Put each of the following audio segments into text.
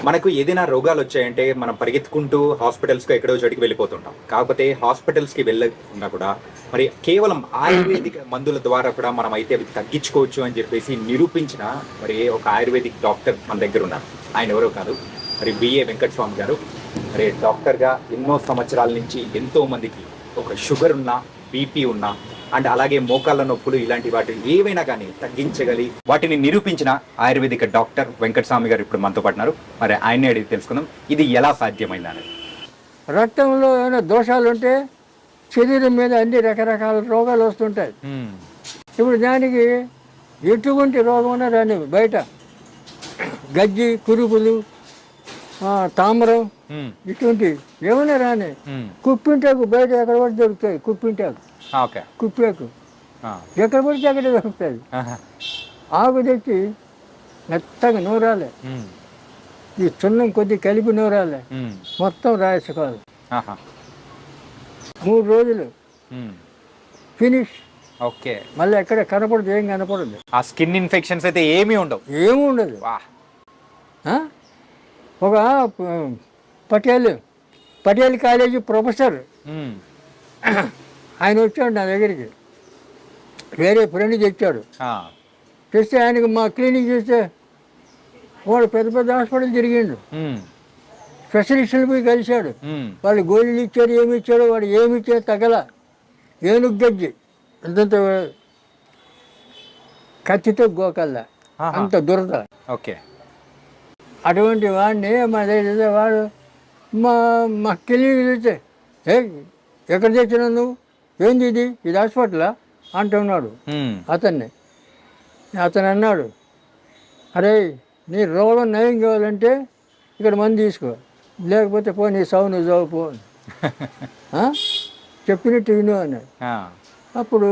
మనకు ఏదైనా రోగాలు వచ్చాయంటే మనం పరిగెత్తుకుంటూ హాస్పిటల్స్‌కి ఎక్కడో చోటికి వెళ్ళిపోతుంటాం. కాకపోతే హాస్పిటల్స్‌కి వెళ్ళకుండా కూడా మరి కేవలం ఆయుర్వేదిక్ మందుల ద్వారా కూడా మనమైతే అవి తగ్గించుకోవచ్చు అని చెప్పేసి నిరూపించిన మరి ఒక ఆయుర్వేదిక్ డాక్టర్ మన దగ్గరున్నారు. ఆయన ఎవరో కాదు మరి బిఏ వెంకట స్వామి గారు. మరి డాక్టర్‌గా ఎన్నో సంవత్సరాల నుంచి ఎంతో మందికి ఒక షుగర్ ఉన్నా, బీపీ ఉన్నా అండ్ అలాగే మోకాళ్ళ నొప్పులు ఇలాంటి వాటిని ఏవైనా కానీ తగ్గించగలి వాటిని నిరూపించిన ఆయుర్వేదిక డాక్టర్ వెంకటస్వామి గారు ఇప్పుడు మనతో పడినారు. మరి ఆయన్ని అడిగి తెలుసుకుందాం ఇది ఎలా సాధ్యమైందని. రక్తంలో ఏమైనా దోషాలు ఉంటే శరీరం మీద అన్ని రకరకాల రోగాలు వస్తుంటాయి. ఇప్పుడు దానికి ఎటువంటి రోగం ఉన్నా రాని బయట గజ్జి, కురుపులు, తామరం ఇటువంటి ఏమైనా రాని కుప్పింటాకు బయట ఎక్కడ పడి దొరుకుతాయి. కుప్పింటాకు, కుప్పేకు ఎక్కడ పడితే అక్కడ దొరుకుతుంది. ఆకు తెచ్చి మెత్తగా నూరాలి, ఈ చున్నం కొద్ది కలిపి నూరాలి, మొత్తం రాసుకోవాలి. 3 రోజులు ఫినిష్. ఓకే, మళ్ళీ ఎక్కడ కనపడదు, ఏం కనపడదు. ఆ స్కిన్ ఇన్ఫెక్షన్స్ అయితే ఏమీ ఉండవు. ఏమీ ఉండదు. ఒక పటేల్ కాలేజీ ప్రొఫెసర్ ఆయన వచ్చాడు నా దగ్గరికి, వేరే ఫ్రెండ్ తెచ్చాడు. తెస్తే ఆయనకు మా క్లినిక్ చూస్తే వాడు పెద్ద పెద్ద హాస్పిటల్ తిరిగిండు, స్పెషలిస్టులు పోయి కలిశాడు. వాళ్ళు గోళీలు ఇచ్చారు, ఏమి ఇచ్చాడు, వాడు ఏమి ఇచ్చాడు తగల. ఏనుగు గజ్జి అంతంత కత్తితో గోకల్లా, అంత దురద. ఓకే, అటువంటి వాడిని మా దగ్గర వాడు మా క్లినిక్ చూస్తే ఎక్కడ తెచ్చినావు నువ్వు, ఏంది ఇది హాస్పిటలా అంటున్నాడు. అతను అన్నాడు, అరే నీ రోగం నయం కావాలంటే ఇక్కడ మందు తీసుకో, లేకపోతే పో నీ సావు నువ్వు చావు పో, చెప్పినట్టు విను అన్నాడు. అప్పుడు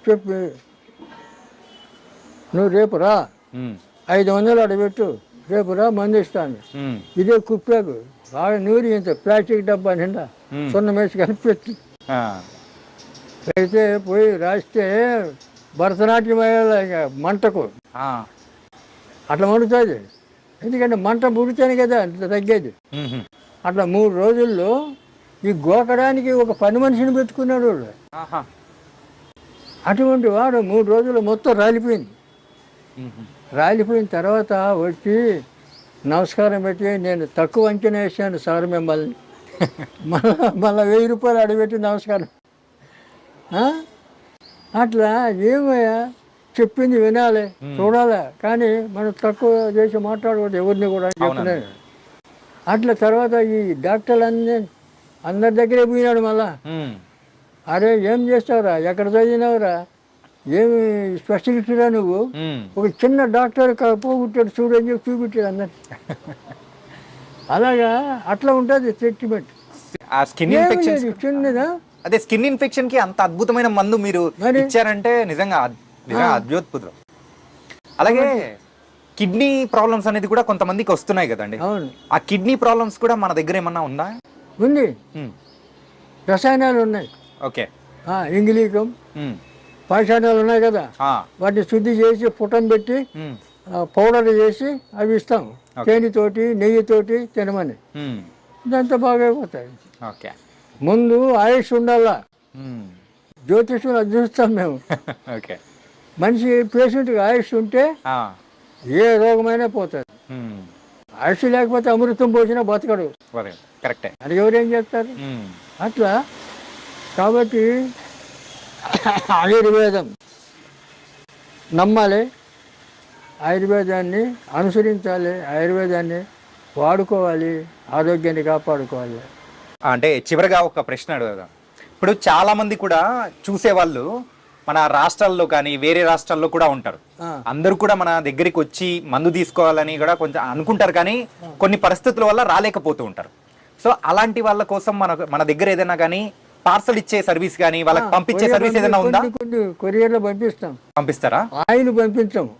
చెప్పి నువ్వు రేపు రా, 500 అడబెట్టు, రేపు రా మందు ఇస్తాను. ఇదే కుప్పాకు బాగా నూరి ఇంత ప్లాస్టిక్ డబ్బా నిండా సున్నం వేసి కనిపెట్టి అయితే పోయి రాస్తే భరతనాట్యం అయ్యేలా మంటకు అట్లా మండుతుంది. ఎందుకంటే మంట పుడితేనే కదా అట్లా తగ్గేది. అట్లా 3 రోజుల్లో ఈ గోకడానికి ఒక పని మనిషిని పెట్టుకున్నాడు వాడు. అటువంటి వాడు 3 రోజులు మొత్తం రాలిపోయింది. రాలిపోయిన తర్వాత వచ్చి నమస్కారం పెట్టి, నేను తక్కువ అంచనా వేసాను సార్ మిమ్మల్ని, మళ్ళీ 1000 రూపాయలు అడబెట్టి నమస్కారం. అట్లా ఏమయ్యా చెప్పింది వినాలి, చూడాలి, కానీ మనం తక్కువ చేసి మాట్లాడకూడదు ఎవరిని కూడా చెప్తున్నాను. అట్లా తర్వాత ఈ డాక్టర్లు అందరి దగ్గరే పోయినాడు. మళ్ళా అరే ఏం చేస్తావురా, ఎక్కడ చదివినావురా, ఏమి స్పెషలిస్టురా నువ్వు, ఒక చిన్న డాక్టర్ పోగొట్టాడు చూడని చెప్పి చూపించాడు అందరు. అలాగా అట్లా ఉంటుంది ట్రీట్మెంట్. చిన్నదా అదే స్కిన్ ఇన్ఫెక్షన్ కి అంత అద్భుతమైన మందు మీరు ఇచ్చారంటే నిజంగా అద్భుతం. అలాగే కిడ్నీ ప్రాబ్లమ్స్ అనేది కూడా కొంతమందికి వస్తున్నాయి కదండి. ఆ కిడ్నీ ప్రాబ్లమ్స్ కూడా మన దగ్గర ఏమన్నా ఉందా? ఉంది, రసాయనాలు ఉన్నాయి. ఓకే, ఇంగిలీకం పాషాణాలు ఉన్నాయి కదా, వాటిని శుద్ధి చేసి పుటం పెట్టి పౌడర్ చేసి అవి ఇస్తాం. తేనెతోటి నెయ్యితోటి తినమని, ఇదంతా బాగా అయిపోతాయి. ముందు ఆయుష్ ఉండాలా, జ్యోతిష్యం అది చూస్తాం మేము. మనిషి పేషెంట్కి ఆయుష్ ఉంటే ఏ రోగమైనా పోతుంది. ఆయుష్ లేకపోతే అమృతం పోసినా బతకడు. కరెక్టే, అది ఎవరేం చెప్తారు. అట్లా కాబట్టి ఆయుర్వేదం నమ్మాలి, ఆయుర్వేదాన్ని అనుసరించాలి, ఆయుర్వేదాన్ని వాడుకోవాలి, ఆరోగ్యాన్ని కాపాడుకోవాలి. అంటే చివరిగా ఒక ప్రశ్న అడుగుదా, ఇప్పుడు చాలా మంది కూడా చూసేవాళ్ళు మన రాష్ట్రాల్లో కానీ వేరే రాష్ట్రాల్లో కూడా ఉంటారు. అందరూ కూడా మన దగ్గరికి వచ్చి మందు తీసుకోవాలని కూడా కొంచెం అనుకుంటారు, కానీ కొన్ని పరిస్థితుల వల్ల రాలేకపోతూ ఉంటారు. సో అలాంటి వాళ్ళ కోసం మన దగ్గర ఏదైనా కానీ పార్సల్ ఇచ్చే సర్వీస్ కానీ వాళ్ళకి పంపించే సర్వీస్ ఏదైనా ఉందా? కొరియర్ లో పంపిస్తాం. పంపిస్తారా? ఆయిల్ పంపించాము,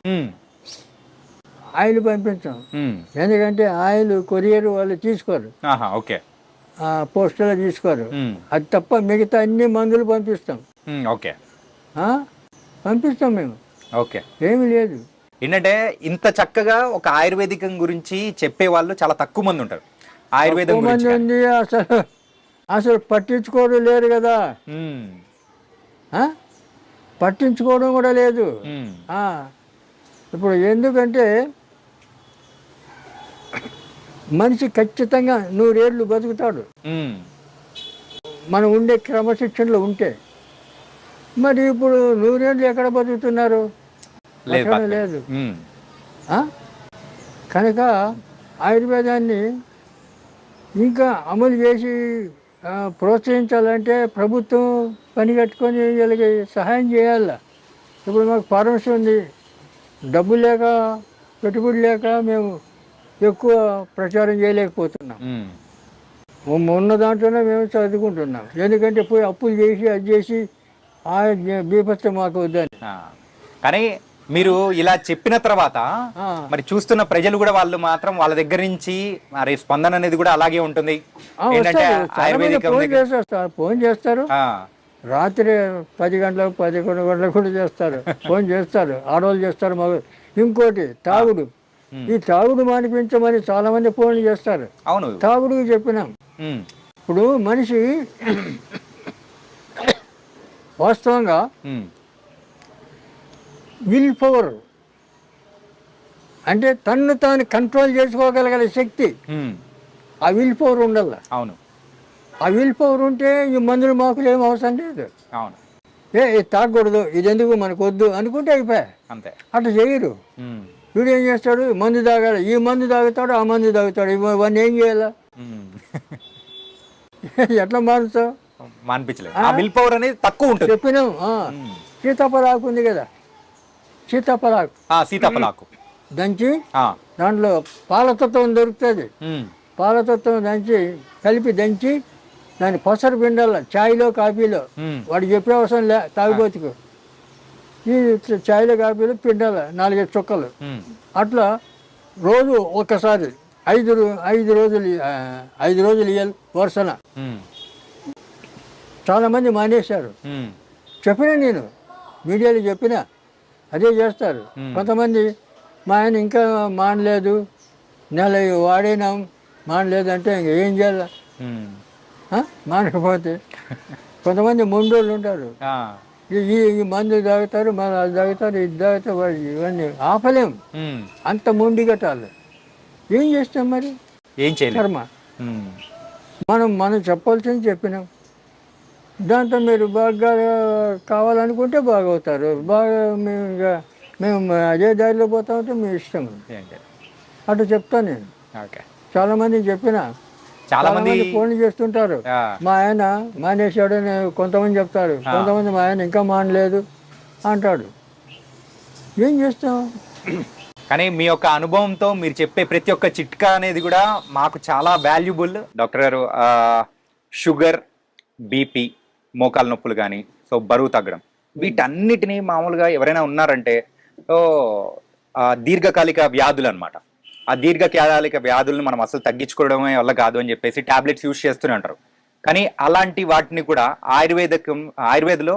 ఆయిల్ పంపించాం. ఎందుకంటే ఆయిల్ కొరియర్ వాళ్ళు తీసుకోరు. ఓకే, పోస్టులో తీసుకోరు. అది తప్ప మిగతా అన్ని మందులు పంపిస్తాం. ఓకే, పంపిస్తాం మేము. ఓకే, ఏమి లేదు. ఏంటంటే ఇంత చక్కగా ఒక ఆయుర్వేదికం గురించి చెప్పే వాళ్ళు చాలా తక్కువ మంది ఉంటారు. ఆయుర్వేదం ఎక్కువ మంది గురించి ఉంది అసలు, అసలు పట్టించుకోవడం లేరు కదా, ఉమ్, ఆ? పట్టించుకోవడం కూడా లేదు. ఉమ్, ఆ. ఇప్పుడు ఎందుకంటే మనిషి ఖచ్చితంగా 100 ఏళ్ళు బతుకుతాడు ఉమ్, మనం ఉండే క్రమశిక్షణలో ఉంటే. మరి ఇప్పుడు 100 ఏళ్ళు ఎక్కడ బతుకుతున్నారు? లేదు ఎక్కడ బతకలేదు. లేదు. ఉమ్, ఆ? కనుక ఆయుర్వేదాన్ని ఇంకా అమలు చేసి ప్రోత్సహించాలంటే ప్రభుత్వం పని కట్టుకొని వీళ్ళకి సహాయం చేయాలి. ఇప్పుడు మాకు ఫార్మసీ ఉంది, డబ్బులు లేక పెట్టుబడి లేక మేము ఎక్కువ ప్రచారం చేయలేకపోతున్నాం. ఉన్న దాంట్లోనే మేము చదువుకుంటున్నాం. ఎందుకంటే పోయి అప్పులు చేసి అది చేసి ఆ బీభత్సం మాకు వద్దని. ఆ. కానీ మీరు ఇలా చెప్పిన తర్వాత ఆ. మరి చూస్తున్న ప్రజలు కూడా వాళ్ళు మాత్రం వాళ్ళ దగ్గర నుంచి మరి స్పందన అనేది కూడా అలాగే ఉంటుంది. ఏంటంటే వస్తారు. చాలా మంది ఆయుర్వేదికం ఫోన్ దగ్గర చేసేస్తారు, ఫోన్ చేస్తారు. ఆ, రాత్రి 10 గంటలకు 11 గంటలకు కూడా చేస్తారు, ఫోన్ చేస్తారు. ఆడవాళ్ళు చేస్తారు, మగ. ఇంకోటి తాగుడు. ఈ తాగుడు మానిపించమని చాలా మంది ఫోన్లు చేస్తారు. అవును. తాగుడుకి చెప్పినాం. ఉమ్, ఇప్పుడు మనిషి వాస్తవంగా ఉమ్, విల్ పవర్ అంటే తన్ను తాను కంట్రోల్ చేసుకోగలిగే శక్తి, ఉమ్, ఆ విల్ పవర్ ఉండాల. అవును. ఆ విల్ పవర్ ఉంటే ఈ మందులు మాకులు ఏం అవసరం లేదు. అవును. ఇది తాగకూడదు, ఇది ఎందుకు మనకు వద్దు అనుకుంటే అయిపోయా. అంతే. అట్లా చేయరు. ఉమ్, వీడు ఏం చేస్తాడు, మందు తాగాలి, ఈ మందు తాగుతాడు, ఆ మందు తాగుతాడు. ఇవన్నీ ఏం చేయాలా? ఉమ్. ఎట్లా మారుతావు? మానిపించలేదు. ఆ విల్ పవర్ అనేది తక్కువ ఉంటుంది. చెప్పినాం. సీతాఫలాకు ఉంది కదా, సీతాఫలాకు సీతాఫలాకు దంచి ఆ, దాంట్లో పాలతత్వం దొరుకుతుంది. ఉమ్, పాలతత్వం కలిపి దంచి దాన్ని పసరు పిండాల, ఛాయ్లో కాఫీలో. ఉమ్, వాడికి చెప్పే అవసరం లే, తాగుబోతుకు. ఈ ఛాయ్లో కాఫీలో పిండాల 4-5 చుక్కలు. ఉమ్, అట్లా రోజు ఒక్కసారి 5 రోజులు 5 రోజులు ఇయ్యాలి వరుసన. ఉమ్, చాలామంది మానేశారు. ఉమ్, చెప్పినా నేను మీడియాలో చెప్పినా అదే చేస్తారు. కొంతమంది మా ఆయన ఇంకా మానలేదు, నెల వాడినాం మానలేదు అంటే ఇంక ఏం చేయాలి? ఉమ్, మానకపోతే కొంతమంది మొండోళ్ళు ఉంటారు. ఆ, ఈ మందు తాగుతారు, మన అది తాగుతారు, ఇది తాగుతారు. ఇవన్నీ ఆపలేం, ఉమ్, అంత మొండి కట్టాలి. ఏం చేస్తాం మరి? ఏం చేయలేదు. కర్మ. ఉమ్, మనం చెప్పాల్సింది చెప్పినాం. దాంతో మీరు బాగా కావాలనుకుంటే బాగవుతారు. బాగా మేము అదే దారిలో పోతా ఉంటే మీ ఇష్టం. ఏం చేయలేదు. అటు చెప్తాను నేను. ఓకే. చాలామంది చెప్పిన, చాలా మంది ఫోన్లు చేస్తుంటారు. ఆ, మా ఆయన మానేశాడు అని కొంతమంది చెప్తారు, కొంతమంది మా ఆయన ఇంకా మానలేదు అంటాడు. ఏం చేస్తాం? కానీ మీ యొక్క అనుభవంతో మీరు చెప్పే ప్రతి ఒక్క చిట్కా అనేది కూడా మాకు చాలా వాల్యుబుల్. డాక్టర్ గారు, షుగర్, బీపీ, మోకాల నొప్పులు కానీ, సో బరువు తగ్గడం, వీటన్నిటినీ మామూలుగా ఎవరైనా ఉన్నారంటే దీర్ఘకాలిక వ్యాధులు అనమాట. ఆ దీర్ఘకాలిక వ్యాధులను మనం అసలు తగ్గించుకోవడమే వల్ల కాదు అని చెప్పేసి టాబ్లెట్స్ యూజ్ చేస్తూనే ఉంటారు. కానీ అలాంటి వాటిని కూడా ఆయుర్వేదలో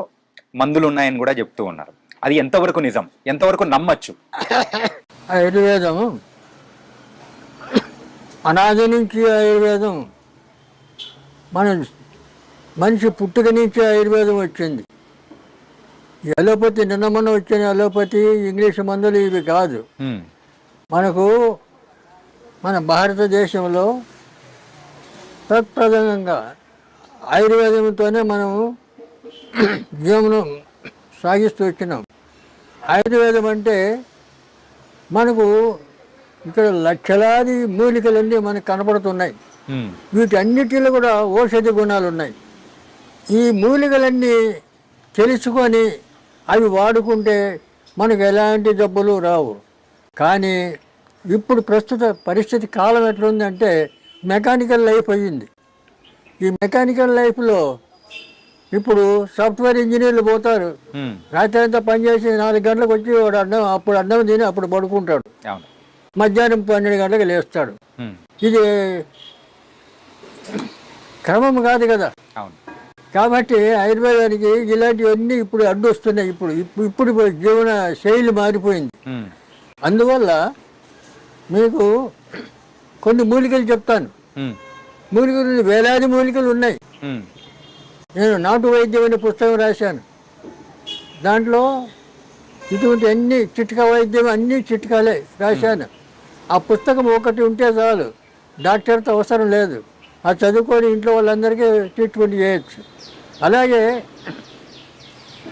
మందులు ఉన్నాయని కూడా చెప్తూ ఉన్నారు. అది ఎంతవరకు నిజం, ఎంతవరకు నమ్మచ్చు? ఆయుర్వేదం అనాది నుంచి ఆయుర్వేదం, మన మనిషి పుట్టుక నుంచి ఆయుర్వేదం వచ్చింది. అలోపతి నిన్న మొన్న వచ్చిన అలోపతి, ఇంగ్లీష్ మందులు ఇవి కాదు. మనకు మన భారతదేశంలో తత్ప్రధానంగా ఆయుర్వేదంతోనే మనము జీవనం సాగిస్తూ వచ్చినాం. ఆయుర్వేదం అంటే మనకు ఇక్కడ లక్షలాది మూలికలన్నీ మనకు కనపడుతున్నాయి. వీటన్నిటిలో కూడా ఔషధ గుణాలు ఉన్నాయి. ఈ మూలికలన్నీ తెలుసుకొని అవి వాడుకుంటే మనకు ఎలాంటి జబ్బులు రావు. కానీ ఇప్పుడు ప్రస్తుత పరిస్థితి కాలం ఎట్లుందంటే మెకానికల్ లైఫ్ అయ్యింది. ఈ మెకానికల్ లైఫ్లో ఇప్పుడు సాఫ్ట్వేర్ ఇంజనీర్లు పోతారు, రాత్రి అంతా పనిచేసి 4 గంటలకు వచ్చి వాడు అప్పుడు అన్నం తిని అప్పుడు పడుకుంటాడు, మధ్యాహ్నం 12 గంటలకు లేస్తాడు. ఇది క్రమం కాదు కదా. కాబట్టి ఆయుర్వేదానికి ఇలాంటివన్నీ ఇప్పుడు అడ్డు వస్తున్నాయి. ఇప్పుడు జీవన శైలి మారిపోయింది. అందువల్ల మీకు కొన్ని మూలికలు చెప్తాను. మూలికలు వేలాది మూలికలు ఉన్నాయి. నేను నాటు వైద్యం అనే పుస్తకం రాశాను. దాంట్లో ఇటువంటి అన్ని చిట్కా వైద్యం అన్ని చిట్కాలే రాశాను. ఆ పుస్తకం ఒకటి ఉంటే చాలు, డాక్టర్తో అవసరం లేదు. అది చదువుకొని ఇంట్లో వాళ్ళందరికీ ట్రీట్మెంట్ చేయొచ్చు. అలాగే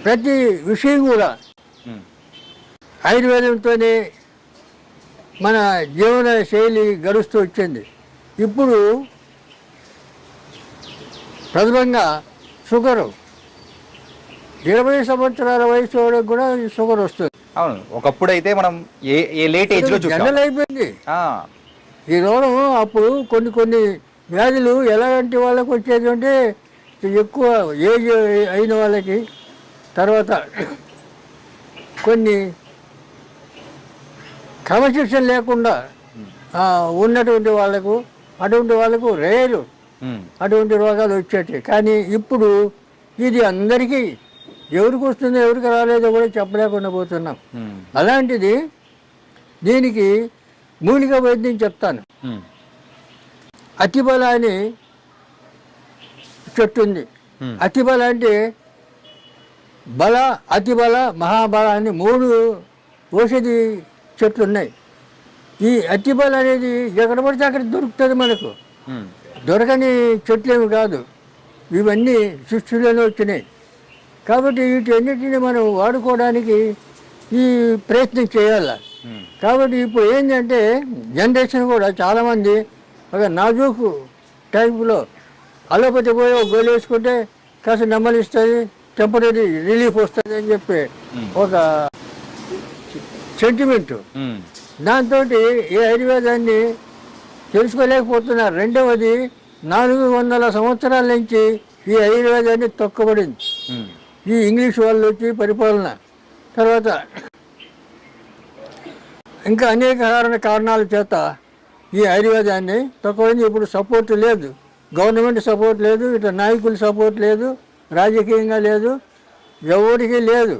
ప్రతి విషయం కూడా ఆయుర్వేదంతోనే మన జీవన శైలి గడుస్తూ వచ్చింది. ఇప్పుడు ప్రథమంగా షుగరు 20 సంవత్సరాల వయసు వాళ్ళకి కూడా షుగర్ వస్తుంది. అవును, ఒకప్పుడు అయితే మనం ఏ లేట్ ఏజ్ లో జనరల్ అయిపోయింది ఈ రోగం. అప్పుడు కొన్ని వ్యాధులు ఎలాంటి వాళ్ళకి వచ్చేది అంటే ఎక్కువ ఏజ్ అయిన వాళ్ళకి, తర్వాత కొన్ని క్రమశిక్షణ లేకుండా ఉన్నటువంటి వాళ్ళకు, అటువంటి వాళ్ళకు రేరు అటువంటి రోగాలు వచ్చేటి. కానీ ఇప్పుడు ఇది అందరికీ ఎవరికి వస్తుందో ఎవరికి రాలేదో కూడా చెప్పలేకుండా పోతున్నాం. అలాంటిది దీనికి మూలిక వైద్యం చెప్తాను. అతిబల అని చెట్టు ఉంది. అతిబల అంటే బల, అతిబల, మహాబల అని 3 ఔషధి చెట్లు ఉన్నాయి. ఈ అతిబల అనేది ఎక్కడ పడితే అక్కడ దొరుకుతుంది మనకు. దొరకని చెట్లేమి కాదు, ఇవన్నీ సృష్టిలోనే వచ్చినాయి. కాబట్టి వీటన్నిటిని మనం వాడుకోవడానికి ఈ ప్రయత్నం చేయాలి. కాబట్టి ఇప్పుడు ఏంటంటే జనరేషన్ కూడా చాలామంది ఒక నాజూకు టైపులో అలోపతి పోయి ఒక గోలు వేసుకుంటే కాస్త నెమ్మదిస్తుంది, టెంపరీ రిలీఫ్ వస్తుంది అని చెప్పి ఒక సెంటిమెంటు. దాంతో ఈ ఆయుర్వేదాన్ని తెలుసుకోలేకపోతున్నారు. రెండవది 400 సంవత్సరాల నుంచి ఈ ఆయుర్వేదాన్ని తొక్కబడింది. ఈ ఇంగ్లీష్ వాళ్ళు వచ్చి పరిపాలన తర్వాత ఇంకా అనేక కారణాల చేత ఈ ఆయుర్వేదాన్ని తొక్కబడింది. ఇప్పుడు సపోర్ట్ లేదు, గవర్నమెంట్ సపోర్ట్ లేదు, ఇట్లా నాయకుల సపోర్ట్ లేదు, రాజకీయంగా లేదు, ఎవరికి లేదు.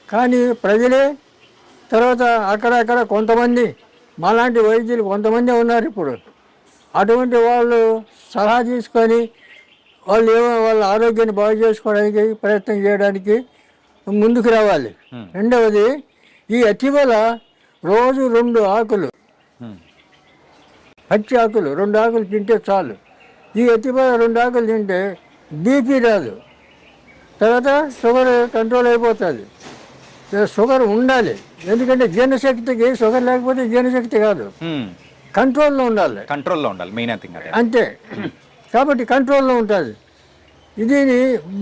కానీ ప్రజలే, తర్వాత అక్కడక్కడ కొంతమంది మాలాంటి వైద్యులు కొంతమంది ఉన్నారు ఇప్పుడు. అటువంటి వాళ్ళు సలహా తీసుకొని వాళ్ళు వాళ్ళ ఆరోగ్యాన్ని బాగు చేసుకోవడానికి ప్రయత్నం చేయడానికి ముందుకు రావాలి. రెండవది ఈ అతిబల రోజు 2 ఆకులు, పచ్చి ఆకులు 2 ఆకులు తింటే చాలు. ఈ అతిబల 2 ఆకులు తింటే బీపీ రాదు, తర్వాత షుగర్ కంట్రోల్ అయిపోతుంది. షుగర్ ఉండాలి, ఎందుకంటే జీర్ణశక్తికి షుగర్ లేకపోతే జీర్ణశక్తి కాదు, కంట్రోల్లో ఉండాలి. మెయిన్ అంతే. కాబట్టి కంట్రోల్లో ఉంటుంది. ఇది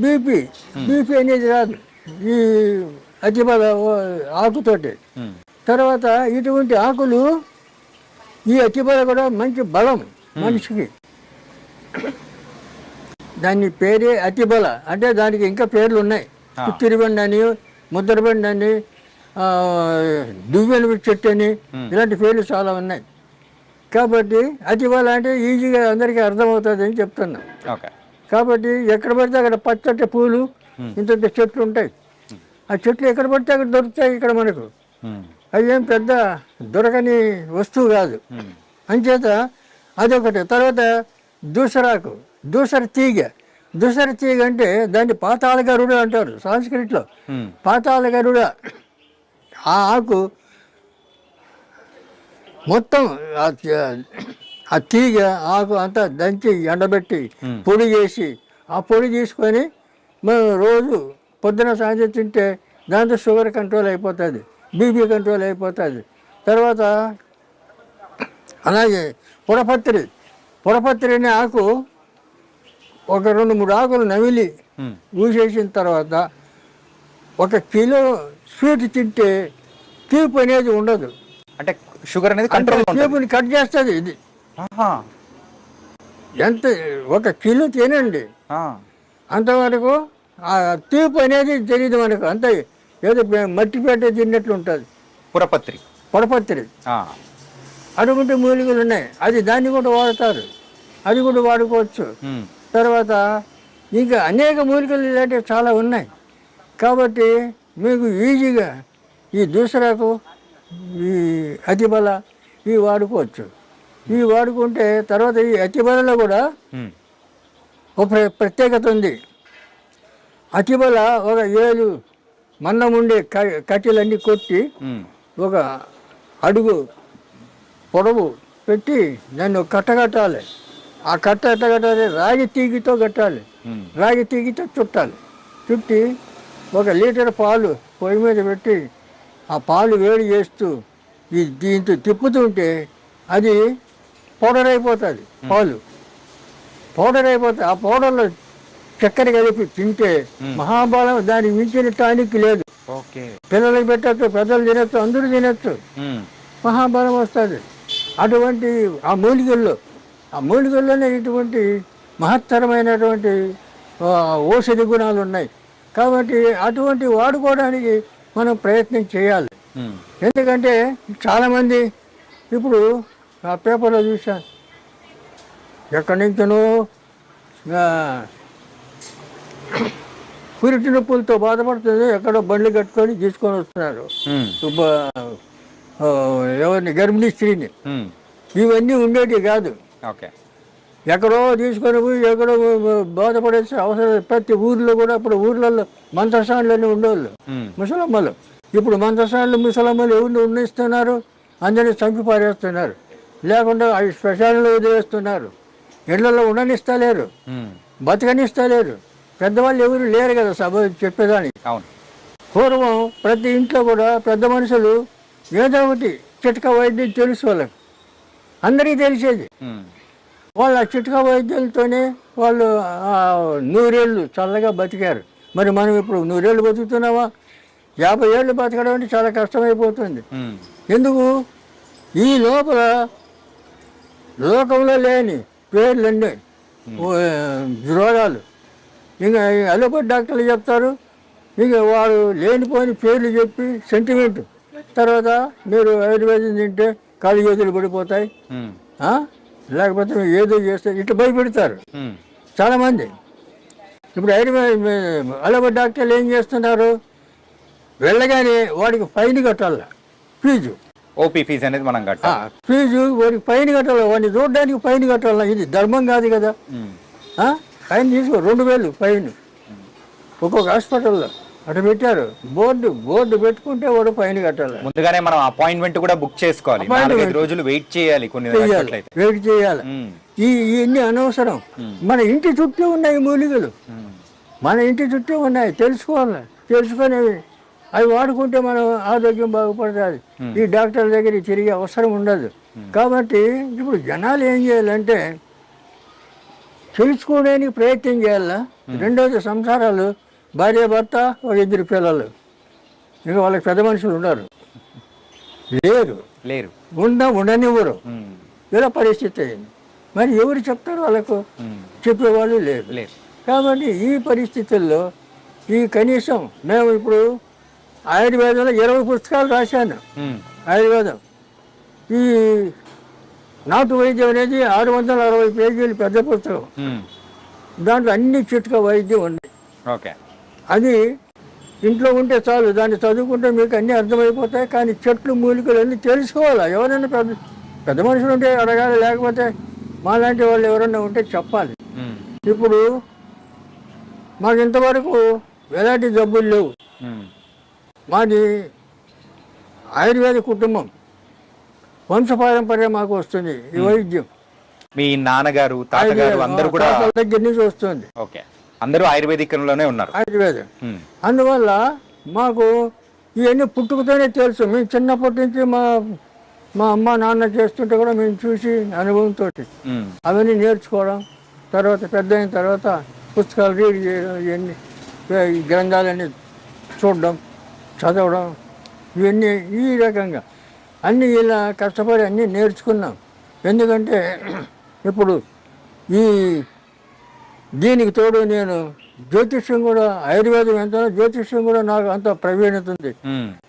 బీపీ అనేది రాదు ఈ అతిబల ఆకుతోటి. తర్వాత ఇటువంటి ఆకులు, ఈ అతిబల కూడా మంచి బలం మనిషికి. దాని పేరే అతిబల. అంటే దానికి ఇంకా పేర్లు ఉన్నాయి. తిరిబండి అని, ముద్రబండి అని, దువ్వెన చెట్టు అని, ఇలాంటి పేర్లు చాలా ఉన్నాయి. కాబట్టి అతిబల అంటే ఈజీగా అందరికీ అర్థమవుతుంది అని చెప్తున్నా. కాబట్టి ఎక్కడ పడితే అక్కడ పచ్చటి పూలు, ఇంత చెట్లు ఉంటాయి. ఆ చెట్లు ఎక్కడ పడితే అక్కడ దొరుకుతాయి ఇక్కడ మనకు. అవి ఏం పెద్ద దొరకని వస్తువు కాదు. అంచేత అదొకటి. తర్వాత దూసరాకు, దూసర తీగ అంటే దాన్ని పాతాళ గరుడ అంటారు సంస్కృతిలో. పాతాళ గరుడ ఆ ఆకు మొత్తం ఆ తీగ ఆకు అంతా దంచి ఎండబెట్టి పొడి చేసి ఆ పొడి తీసుకొని మనం రోజు పొద్దున సాయంత్రం తింటే దాంతో షుగర్ కంట్రోల్ అయిపోతుంది, బీపీ కంట్రోల్ అయిపోతుంది. తర్వాత అలాగే పొడపత్రి అనే ఆకు ఒక 2-3 ఆకులు నమిలి ఊసేసిన తర్వాత 1 కిలో స్వీట్ తింటే తీపి అనేది ఉండదు. అంటే షుగర్ అనేది కంట్రోల్ తీపిని కట్ చేస్తుంది. ఇది ఎంత 1 కిలో తినండి, అంతవరకు ఆ తీపి అనేది తెలియదు మనకు. అంత ఏదో మట్టిపేట తిన్నట్లు ఉంటుంది. పొడపత్రి అటువంటి మూలికలు ఉన్నాయి. దాన్ని కూడా వాడతారు, అది కూడా వాడుకోవచ్చు. తర్వాత ఇంకా అనేక మూలికలు ఇలాంటివి చాలా ఉన్నాయి. కాబట్టి మీకు ఈజీగా ఈ దూసరాకు, ఈ అతిబల ఇవి వాడుకోవచ్చు. ఇవి వాడుకుంటే తర్వాత ఈ అతిబలలో కూడా ఒక ప్రత్యేకత ఉంది. అతిబల ఒక 7 మందం ఉండే కట్టెలన్నీ కొట్టి ఒక అడుగు పొడవు పెట్టి దాన్ని ఒక కట్ట కట్టాలి. ఆ కట్ట ఎట్ట కట్టాలి? రాగి తీగితో కట్టాలి. రాగి తీగితో చుట్టాలి. చుట్టి 1 లీటర్ పాలు పొయ్యి మీద పెట్టి ఆ పాలు వేడి చేస్తూ దీంతో తిప్పుతుంటే అది పౌడర్ అయిపోతుంది. పాలు పౌడర్ అయిపోతుంది. ఆ పౌడర్లో చక్కెర కలిపి తింటే మహాబలం, దానికి మించిన టానిక్ లేదు. పిల్లలకి పెట్టచ్చు, పెద్దలు తినచ్చు, అందరూ తినచ్చు, మహాబలం వస్తుంది. అటువంటి ఆ మూలికల్లోనే ఇటువంటి మహత్తరమైనటువంటి ఔషధి గుణాలు ఉన్నాయి. కాబట్టి అటువంటి వాడుకోవడానికి మనం ప్రయత్నం చేయాలి. ఎందుకంటే చాలామంది ఇప్పుడు ఆ పేపర్లో చూశాను, ఎక్కడి నుంచో పురిటి నొప్పులతో బాధపడుతుంది, ఎక్కడో బండ్లు కట్టుకొని తీసుకొని వస్తున్నారు ఎవరిని, గర్భిణీ స్త్రీని. ఇవన్నీ ఉండేవి కాదు. ఎక్కడో తీసుకొని పోయి ఎక్కడో బాధపడేసి అవసరం. ప్రతి ఊర్లో కూడా ఇప్పుడు ఊర్లలో మంత్రసానులన్నీ ఉండేవాళ్ళు ముసలమ్మలు. ఇప్పుడు మంత్రసానులు ముసలమ్మలు ఎవరిని ఉన్నిస్తున్నారు? అందరినీ చంపి పారేస్తున్నారు. లేకుండా అవి శ్మశానంలో వదిలేస్తున్నారు. ఇళ్లలో ఉండనిస్తలేరు, బతకనిస్తలేరు. పెద్దవాళ్ళు ఎవరు లేరు కదా సభ చెప్పేదానికి. పూర్వం ప్రతి ఇంట్లో కూడా పెద్ద మనుషులు ఏదో ఒకటి చిట్కా వైద్యం తెలుసు వాళ్ళకి, అందరికీ తెలిసేది. వాళ్ళ చిట్కా వైద్యులతోనే వాళ్ళు 100 ఏళ్ళు చల్లగా బతికారు. మరి మనం ఇప్పుడు 100 ఏళ్ళు బతుకుతున్నావా? 50 ఏళ్ళు బతకడం అంటే చాలా కష్టమైపోతుంది. ఎందుకు? ఈ లోపల లోకంలో లేని పేర్లన్నీ రోగాలు. ఇంకా అలోపతి డాక్టర్లు చెప్తారు, ఇక వాడు లేనిపోని పేర్లు చెప్పి సెంటిమెంట్. తర్వాత మీరు ఆయుర్వేదం తింటే కాళ్ళు చేతులు పడిపోతాయి, లేకపోతే మీరు ఏదో చేస్తే ఇట్లా భయపెడతారు చాలామంది. ఇప్పుడు అలోపతి డాక్టర్లు ఏం చేస్తున్నారు? వెళ్ళగానే వాడికి ఫైన్ కట్టాలి, ఫీజు. ఓపీ ఫీజు అనేది మనం కట్టాలి. ఫీజు వాడికి ఫైన్ కట్టాలి, వాడిని చూడడానికి ఫైన్ కట్టాలి. ఇది ధర్మం కాదు కదా. ఫైన్ తీసుకో, 2000 ఫైన్ ఒక్కొక్క హాస్పిటల్లో అటు పెట్టారు. బోర్డు పెట్టుకుంటే వాడు ఫైన్ కట్టాలి. ముందుగానే మనం అపాయింట్మెంట్ కూడా బుక్ చేసుకోవాలి, 4-5 రోజులు వెయిట్ చేయాలి. వెయిట్ చేయాలి. ఇవన్నీ అనవసరం. మన ఇంటి చుట్టూ ఉన్నాయి మూలికలు, మన ఇంటి చుట్టూ ఉన్నాయి. తెలుసుకోవాలి. తెలుసుకొని అవి వాడుకుంటే మనం ఆరోగ్యం బాగుపడుతుంది. ఈ డాక్టర్ల దగ్గర తిరిగే అవసరం ఉండదు. కాబట్టి ఇప్పుడు జనాలు ఏం చేయాలంటే తెలుసుకోవడానికి ప్రయత్నం చేయాలా. రెండోది సంసారాలు, భార్య భర్త, ఒక 2 పిల్లలు, ఇంకా వాళ్ళకి పెద్ద మనుషులు ఉన్నారు, లేరు, ఉండనివ్వరు. ఇలా పరిస్థితి అయింది. మరి ఎవరు చెప్తారు? వాళ్ళకు చెప్పేవాళ్ళు లేరు. కాబట్టి ఈ పరిస్థితుల్లో ఈ కనీసం మేము ఇప్పుడు ఆయుర్వేదంలో 20 పుస్తకాలు రాశాను. ఆయుర్వేదం ఈ నాటు వైద్యం అనేది 660 పేజీలు పెద్ద పుస్తకం. దాంట్లో అన్ని చిట్కా వైద్యం ఉంది. అది ఇంట్లో ఉంటే చాలు, దాన్ని చదువుకుంటే మీకు అన్నీ అర్థమైపోతాయి. కానీ చెట్లు మూలికలు అన్నీ తెలుసుకోవాలి. ఎవరైనా పెద్ద మనుషులు ఉంటే అడగాలి, లేకపోతే మాలాంటి వాళ్ళు ఎవరైనా ఉంటే చెప్పాలి. ఇప్పుడు మాకు ఇంతవరకు ఎలాంటి జబ్బులు లేవు. మాది ఆయుర్వేద కుటుంబం, వంశపారంపర్యం మాకు వస్తుంది ఈ వైద్యం. మీ నాన్నగారు, తాతగారు అందరూ కూడా దగ్గర నుంచి వస్తుంది. అందరూ ఆయుర్వేదికంలోనే ఉన్నారు. ఆయుర్వేదం. అందువల్ల మాకు ఇవన్నీ పుట్టుకతోనే తెలుసు. మేము చిన్నప్పటి నుంచి మా అమ్మ నాన్న చేస్తుంటే కూడా మేము చూసి అనుభవంతో అవన్నీ నేర్చుకోవడం, తర్వాత పెద్ద అయిన తర్వాత పుస్తకాలు రీడ్ చేయడం, ఇవన్నీ ఈ గ్రంథాలన్నీ చూడడం, చదవడం, ఇవన్నీ ఈ రకంగా అన్నీ ఇలా కష్టపడి అన్నీ నేర్చుకున్నాం. ఎందుకంటే ఇప్పుడు దీనికి తోడు నేను జ్యోతిష్యం కూడా, ఆయుర్వేదం ఎంత జ్యోతిష్యం కూడా నాకు అంత ప్రవీణత ఉంది.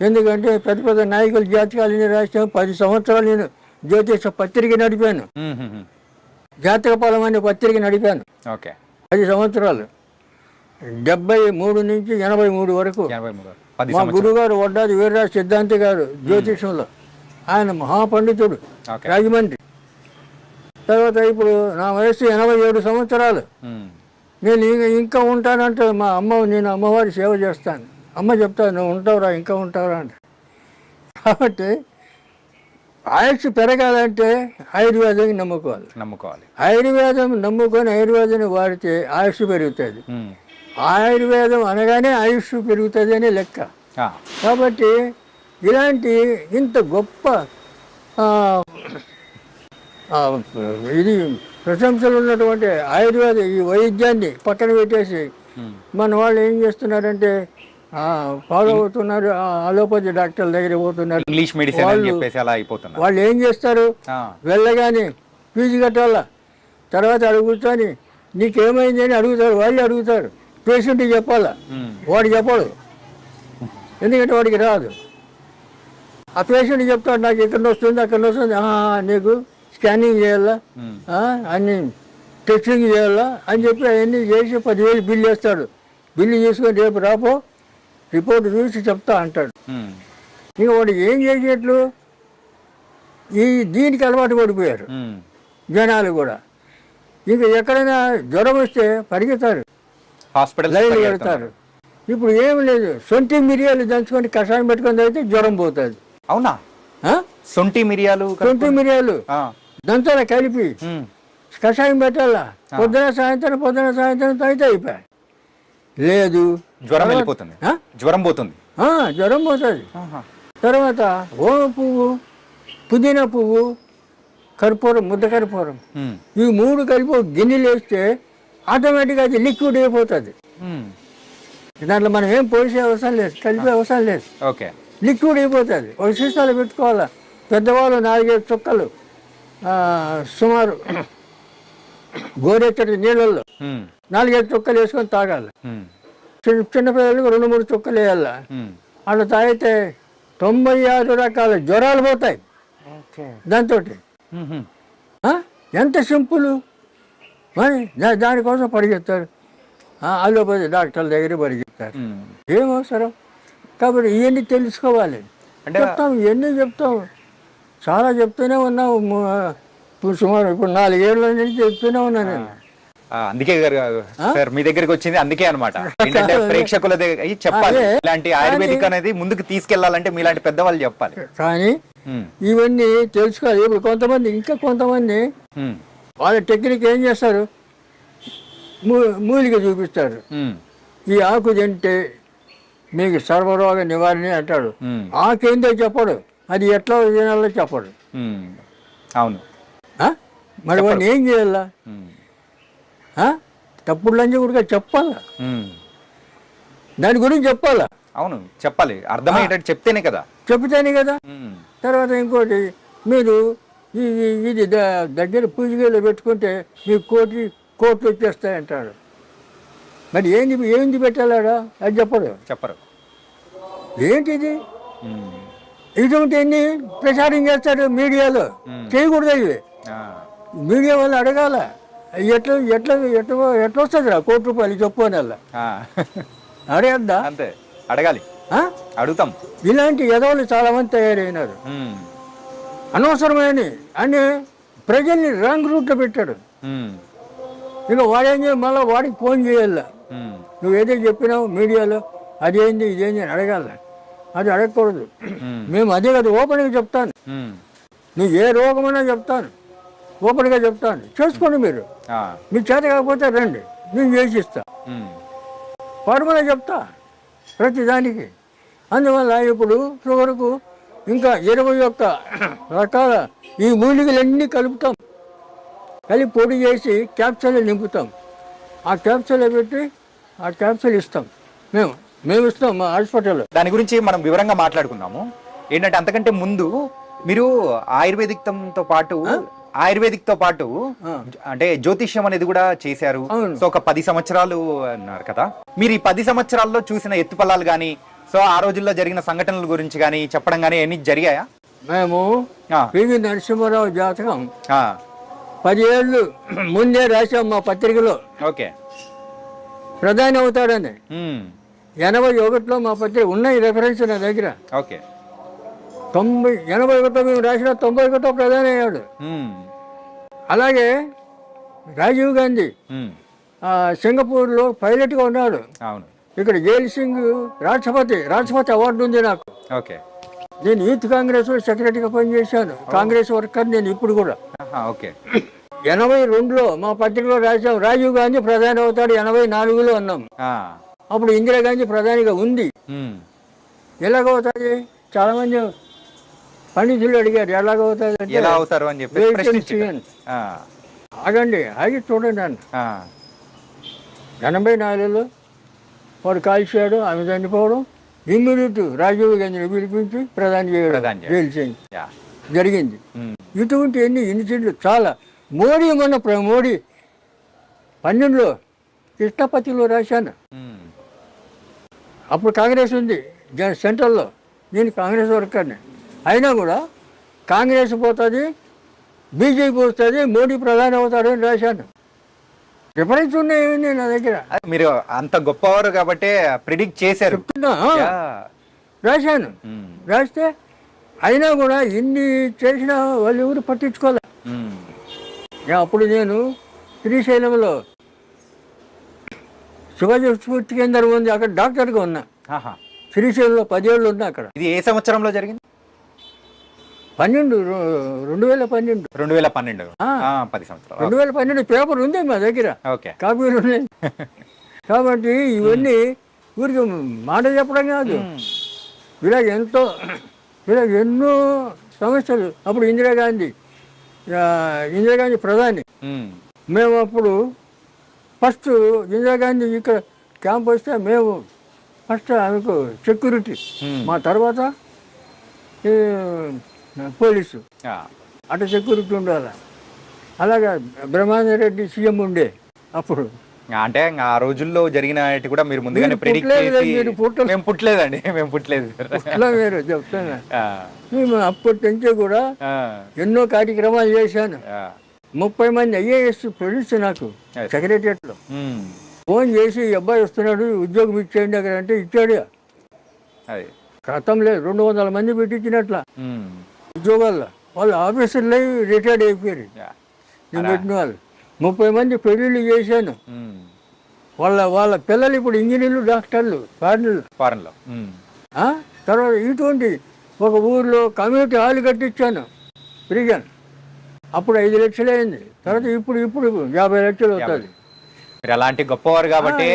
ఎందుకంటే పెద్ద పెద్ద నాయకుల జాతకాలని రాశాను. 10 సంవత్సరాలు నేను జ్యోతిష పత్రిక నడిపాను. జాతక ఫలం అనే పత్రిక నడిపాను 10 సంవత్సరాలు. 73 నుంచి 83 వరకు. మా గురుగారు వడ్డాది వీర్రాజు సిద్ధాంతి గారు జ్యోతిషంలో ఆయన మహాపండితుడు ఓకే. రాజమండ్రి. తర్వాత ఇప్పుడు నా వయసు 87 సంవత్సరాలు. నేను ఇంకా ఉంటానంటే మా అమ్మ, నేను అమ్మవారి సేవ చేస్తాను. అమ్మ చెప్తాను, నువ్వు ఉంటావురా, ఇంకా ఉంటావురా అంటే. కాబట్టి ఆయుష్ పెరగాలంటే ఆయుర్వేదం నమ్ముకోవాలి. ఆయుర్వేదం నమ్ముకొని ఆయుర్వేదాన్ని వాడితే ఆయుష్ పెరుగుతుంది. ఆయుర్వేదం అనగానే ఆయుష్ పెరుగుతుంది అని లెక్క. కాబట్టి ఇలాంటి ఇంత గొప్ప ఇది ప్రశంసలు ఉన్నటువంటి ఆయుర్వేద ఈ వైద్యాన్ని పక్కన పెట్టేసి మన వాళ్ళు ఏం చేస్తున్నారంటే ఫాలో అవుతున్నారు, అలోపతి డాక్టర్ల దగ్గర పోతున్నారు. ఇంగ్లీష్ మెడిసిన్ అని చెప్పేసి అలా అయిపోతున్నారు. వాళ్ళు ఏం చేస్తారు, వెళ్ళగానే ఫీజు కట్టాలా, తర్వాత అడుగుతాని నీకేమైంది అని అడుగుతారు. వాళ్ళు అడుగుతారు, పేషెంట్కి చెప్పాలా, వాడు చెప్పడు, ఎందుకంటే వాడికి రాదు. ఆ పేషెంట్ చెప్తాడు, నాకు ఇక్కడ వస్తుంది అక్కడ వస్తుంది, నీకు స్కానింగ్ చేయాలా, అన్ని టెస్టింగ్ చేయాలా అని చెప్పి అవన్నీ చేసి 10,000 బిల్లు వేస్తాడు. బిల్లు తీసుకొని రేపు రాపో రిపోర్ట్ చూసి చెప్తా అంటాడు. ఇక వాడు ఏం చేసేట్లు దీనికి అలవాటు పడిపోయారు జనాలు కూడా. ఇంకా ఎక్కడైనా జ్వరం వస్తే పరిగెత్తారు, లైన్లు పెడతారు. ఇప్పుడు ఏమి లేదు, సొంటి మిరియాలు దంచుకొని కషాయం పెట్టుకొని అయితే జ్వరం పోతుంది. అవునా? సొంటి మిరియాలు దంచాల కలిపి కషాయం పెట్టాలా, పొద్దున సాయంత్రం తాగితే అయిపోయి. లేదు, జ్వరం వెళ్ళిపోతుంది, జ్వరం పోతుంది. జ్వరం పోతుంది. తర్వాత ఓమ పువ్వు, పుదీనా పువ్వు, కర్పూరం, ముద్ద కర్పూరం, ఈ 3 కలిపి గిన్నెలు వేస్తే ఆటోమేటిక్గా అది లిక్విడ్ అయిపోతుంది. దాంట్లో మనం ఏం పోసే అవసరం లేదు, కలిపే అవసరం లేదు, లిక్విడ్ అయిపోతుంది. ఒక సీసాలు పెట్టుకోవాలా. పెద్దవాళ్ళు 4-5 చుక్కలు సుమారు గోరెచ్చటి నీళ్ళల్లో 4-5 చుక్కలు వేసుకొని తాగాలి. చిన్నపిల్లలకు 2-3 చుక్కలు వేయాల. అట్లా తాగితే 96 రకాల జ్వరాలు పోతాయి దాంతో. ఎంత సింపుల్. మరి దానికోసం పరిగెత్తారు, అలోపతి డాక్టర్ల దగ్గర పరిగెత్తారు. ఏం అవసరం? కాబట్టి ఇవన్నీ తెలుసుకోవాలి. చెప్తాం, ఇవన్నీ చెప్తాం, చాలా చెప్తూనే ఉన్నావు. సుమారు ఇప్పుడు 4 ఏళ్ళ నుంచి చెప్తూనే ఉన్నాను నేను. అందుకే సార్ మీ దగ్గరికి వచ్చింది అందుకే అనమాట. ఏంటంటే ప్రేక్షకుల దగ్గర చెప్పాలి, ఇలాంటి ఆయుర్వేదిక్ అనేది ముందుకు తీసుకెళ్లాలంటే మీలాంటి పెద్దవాళ్ళు చెప్పాలి. కానీ ఇవన్నీ తెలుసుకోవాలి. ఇప్పుడు కొంతమంది వాళ్ళ టెక్నిక్ ఏం చేస్తారు, మూలిక చూపిస్తారు. ఈ ఆకు తింటే మీకు సర్వరోగ నివారణ అంటాడు. ఆకేందో చెప్పడు, అది ఎట్లా తినాలో చెప్పడు. అవును, మరి వాడిని ఏం చేయాలా? తప్పుడు లంచం కూడా చెప్పాలా, దాని గురించి చెప్పాలా. అవును, చెప్పాలి, అర్థమయ్యేటట్టు చెప్తేనే కదా. తర్వాత ఇంకోటి, మీరు ఇది దగ్గర పూజగలో పెట్టుకుంటే మీకు కోట్లు వచ్చేస్తాయంటాడు. మరి ఏంది పెట్టాలాడా, అది చెప్పరు. ఏంటిది? ఇటువంటి ఎన్ని ప్రచారం చేస్తారు మీడియాలో, చేయకూడదు. ఇవి మీడియా వాళ్ళు అడగాల, ఎట్లా వస్తుంది రా ₹1 చెప్పు అని అడగద్దా? అంతే, అడగాలి, అడుగుతాం. ఇలాంటి ఎదవలు చాలా మంది తయారైనారు, అనవసరమైన అని ప్రజల్ని రాంగ్ రూట్లో పెట్టాడు. ఇక వాడేం చేయాలి, మళ్ళీ వాడికి ఫోన్ చేయాల, నువ్వు ఏదో చెప్పినావు మీడియాలో, అదేంది ఇదేంది అని అడగాల. అది అడగకూడదు. మేము అదే కదా ఓపెన్గా చెప్తాను, నువ్వు ఏ రోగమైనా చెప్తాను, ఓపెన్గా చెప్తాను, చేసుకోండి. మీరు మీ చేత కాకపోతే రండి, నేను చేసిస్తా, ఫార్ములా చెప్తా ప్రతిదానికి. అందువల్ల ఇప్పుడు వరకు ఇంకా 21 రకాల ఈ మూలికలన్నీ కలుపుతాం, కలిపి పొడి చేసి క్యాప్సూల్ నింపుతాం. ఆ క్యాప్సూల్ పెట్టి ఆ క్యాప్సూల్ ఇస్తాం, మేము ఇస్తాం మా హాస్పిటల్లో. దాని గురించి మనం వివరంగా మాట్లాడుకుందాము. ఏంటంటే అంతకంటే ముందు మీరు ఆయుర్వేదిక్తో పాటు అంటే జ్యోతిష్యం అనేది కూడా చేశారు. సో ఒక 10 సంవత్సరాలు అన్నారు కదా. మీరు ఈ 10 సంవత్సరాల్లో చూసిన ఎత్తుపల్లాలు కానీ, సో ఆ రోజుల్లో జరిగిన సంఘటనల గురించి కానీ చెప్పడం కానీ ఎన్ని జరిగాయా? మేము పివి నరసింహారావు జాతకం 10 ఏళ్ళు ముందే రాశాం మా పత్రికలో. ఓకే, ప్రధాని అవుతాడని 81లో మా పత్రిక ఉన్నాయి, రెఫరెన్స్ నా దగ్గర. ఓకే, 81 మేము రాసిన 91 ప్రధాని అయ్యాడు. ఉమ్, అలాగే రాజీవ్ గాంధీ ఉమ్, సింగపూర్లో పైలట్గా ఉన్నాడు. అవును. ఇక్కడ జైల్ సింగ్ రాష్ట్రపతి అవార్డు ఉంది నాకు. ఓకే. నేను యూత్ కాంగ్రెస్ సెక్రటరీగా పనిచేశాను. కాంగ్రెస్ వర్కర్ నేను ఇప్పుడు కూడా. ఓకే. 82లో మా పత్రికలో రాసాం రాజీవ్ గాంధీ ప్రధాని అవుతాడు, 84లో అన్నాం. అప్పుడు ఇందిరాగాంధీ ప్రధానిగా ఉంది. ఎలాగవుతుంది? చాలా మంది పండితులు అడిగారు ఎలాగవుతుంది అంటే, ఎలా అవుతారు అని చెప్పి ప్రశ్నించారు. ఆగండి, ఆగి చూడండి అన్న. 84లో వాడు కాల్చాడు, ఆమె చనిపోవడం, ఇమ్మీడియట్ రాజీవ్ గాంధీని పిలిపించి ప్రధాని చేయడం జైలు జరిగింది. ఇటువంటి ఎన్ని ఇన్సిడెంట్లు చాలా. మోడీ మోడీ 12లో కృష్ణపతిలో రాశాను. అప్పుడు కాంగ్రెస్ ఉంది సెంట్రల్లో, నేను కాంగ్రెస్ వర్కర్ని. అయినా కూడా కాంగ్రెస్ పోతుంది, బీజేపీ వస్తుంది, మోడీ ప్రధాని అవుతాడు అని రాశాను. రిఫరెన్స్ ఉన్నాయండి నా దగ్గర. మీరు అంత గొప్పవారు కాబట్టి ప్రిడిక్ట్ చేశారు. చెప్తున్నా, రాశాను. రాస్తే అయినా కూడా ఇన్ని చేసినా వాళ్ళు ఎవరు పట్టించుకోలే. అప్పుడు నేను శ్రీశైలంలో శివాజీ స్ఫూర్తి కేంద్రం ఉంది, అక్కడ డాక్టర్గా ఉన్నా. శ్రీశైలంలో 10 ఏళ్ళు ఉన్నా అక్కడ. ఇది ఏ సంవత్సరంలో జరిగింది? 2012. 2012. 10 సంవత్సరాలు. 2012 పేపర్ ఉంది మా దగ్గర, కాపీలు ఉన్నాయి. కాబట్టి ఇవన్నీ ఊరికి మాట చెప్పడం కాదు, ఇలాగ ఎన్నో సమస్యలు. అప్పుడు ఇందిరాగాంధీ ప్రధాని. మేము అప్పుడు ఫస్ట్ ఇందిరాగాంధీ ఇక్కడ క్యాంప్ వస్తే మేము ఫస్ట్ ఆమెకు సెక్యూరిటీ, మా తర్వాత పోలీసు, అటు సెక్యూరిటీ ఉండాలి. అలాగా బ్రహ్మానంద రెడ్డి సీఎం ఉండే అప్పుడు. అంటే ఆ రోజుల్లో జరిగిన కూడా మీరు ముందుగానే ప్రిడిక్ట్ చేసి. మేము పుట్టలేదండి, మేము పుట్టలేదు. మీరు చెప్తాను, మేము అప్పటి నుంచే కూడా ఎన్నో కార్యక్రమాలు చేశాను. 30 మంది IAS ఫ్రెండ్స్ నాకు సెక్రటరియట్లో ఫోన్ చేసి, అబ్బాయి వస్తున్నాడు ఉద్యోగం ఇచ్చేయండి అక్కడ అంటే ఇచ్చాడు. క్రితం లేదు, 200 మంది పెట్టించినట్ల ఉద్యోగాల్లో. వాళ్ళు ఆఫీసర్లు రిటైర్డ్ అయిపోయారు. నేను పెట్టిన వాళ్ళు 30 మంది పెళ్ళిళ్ళు చేశాను. వాళ్ళ పిల్లలు ఇప్పుడు ఇంజనీర్లు, డాక్టర్లు, ఫారెన్లో. తర్వాత ఇటువంటి ఒక ఊర్లో కమ్యూనిటీ హాల్ కట్టించాను ఫ్రీగా. అప్పుడు 5 లక్షలు అయింది. తర్వాత ఇప్పుడు 50 లక్షలు అవుతుంది. మీరు అలాంటి గొప్పవారు కాబట్టి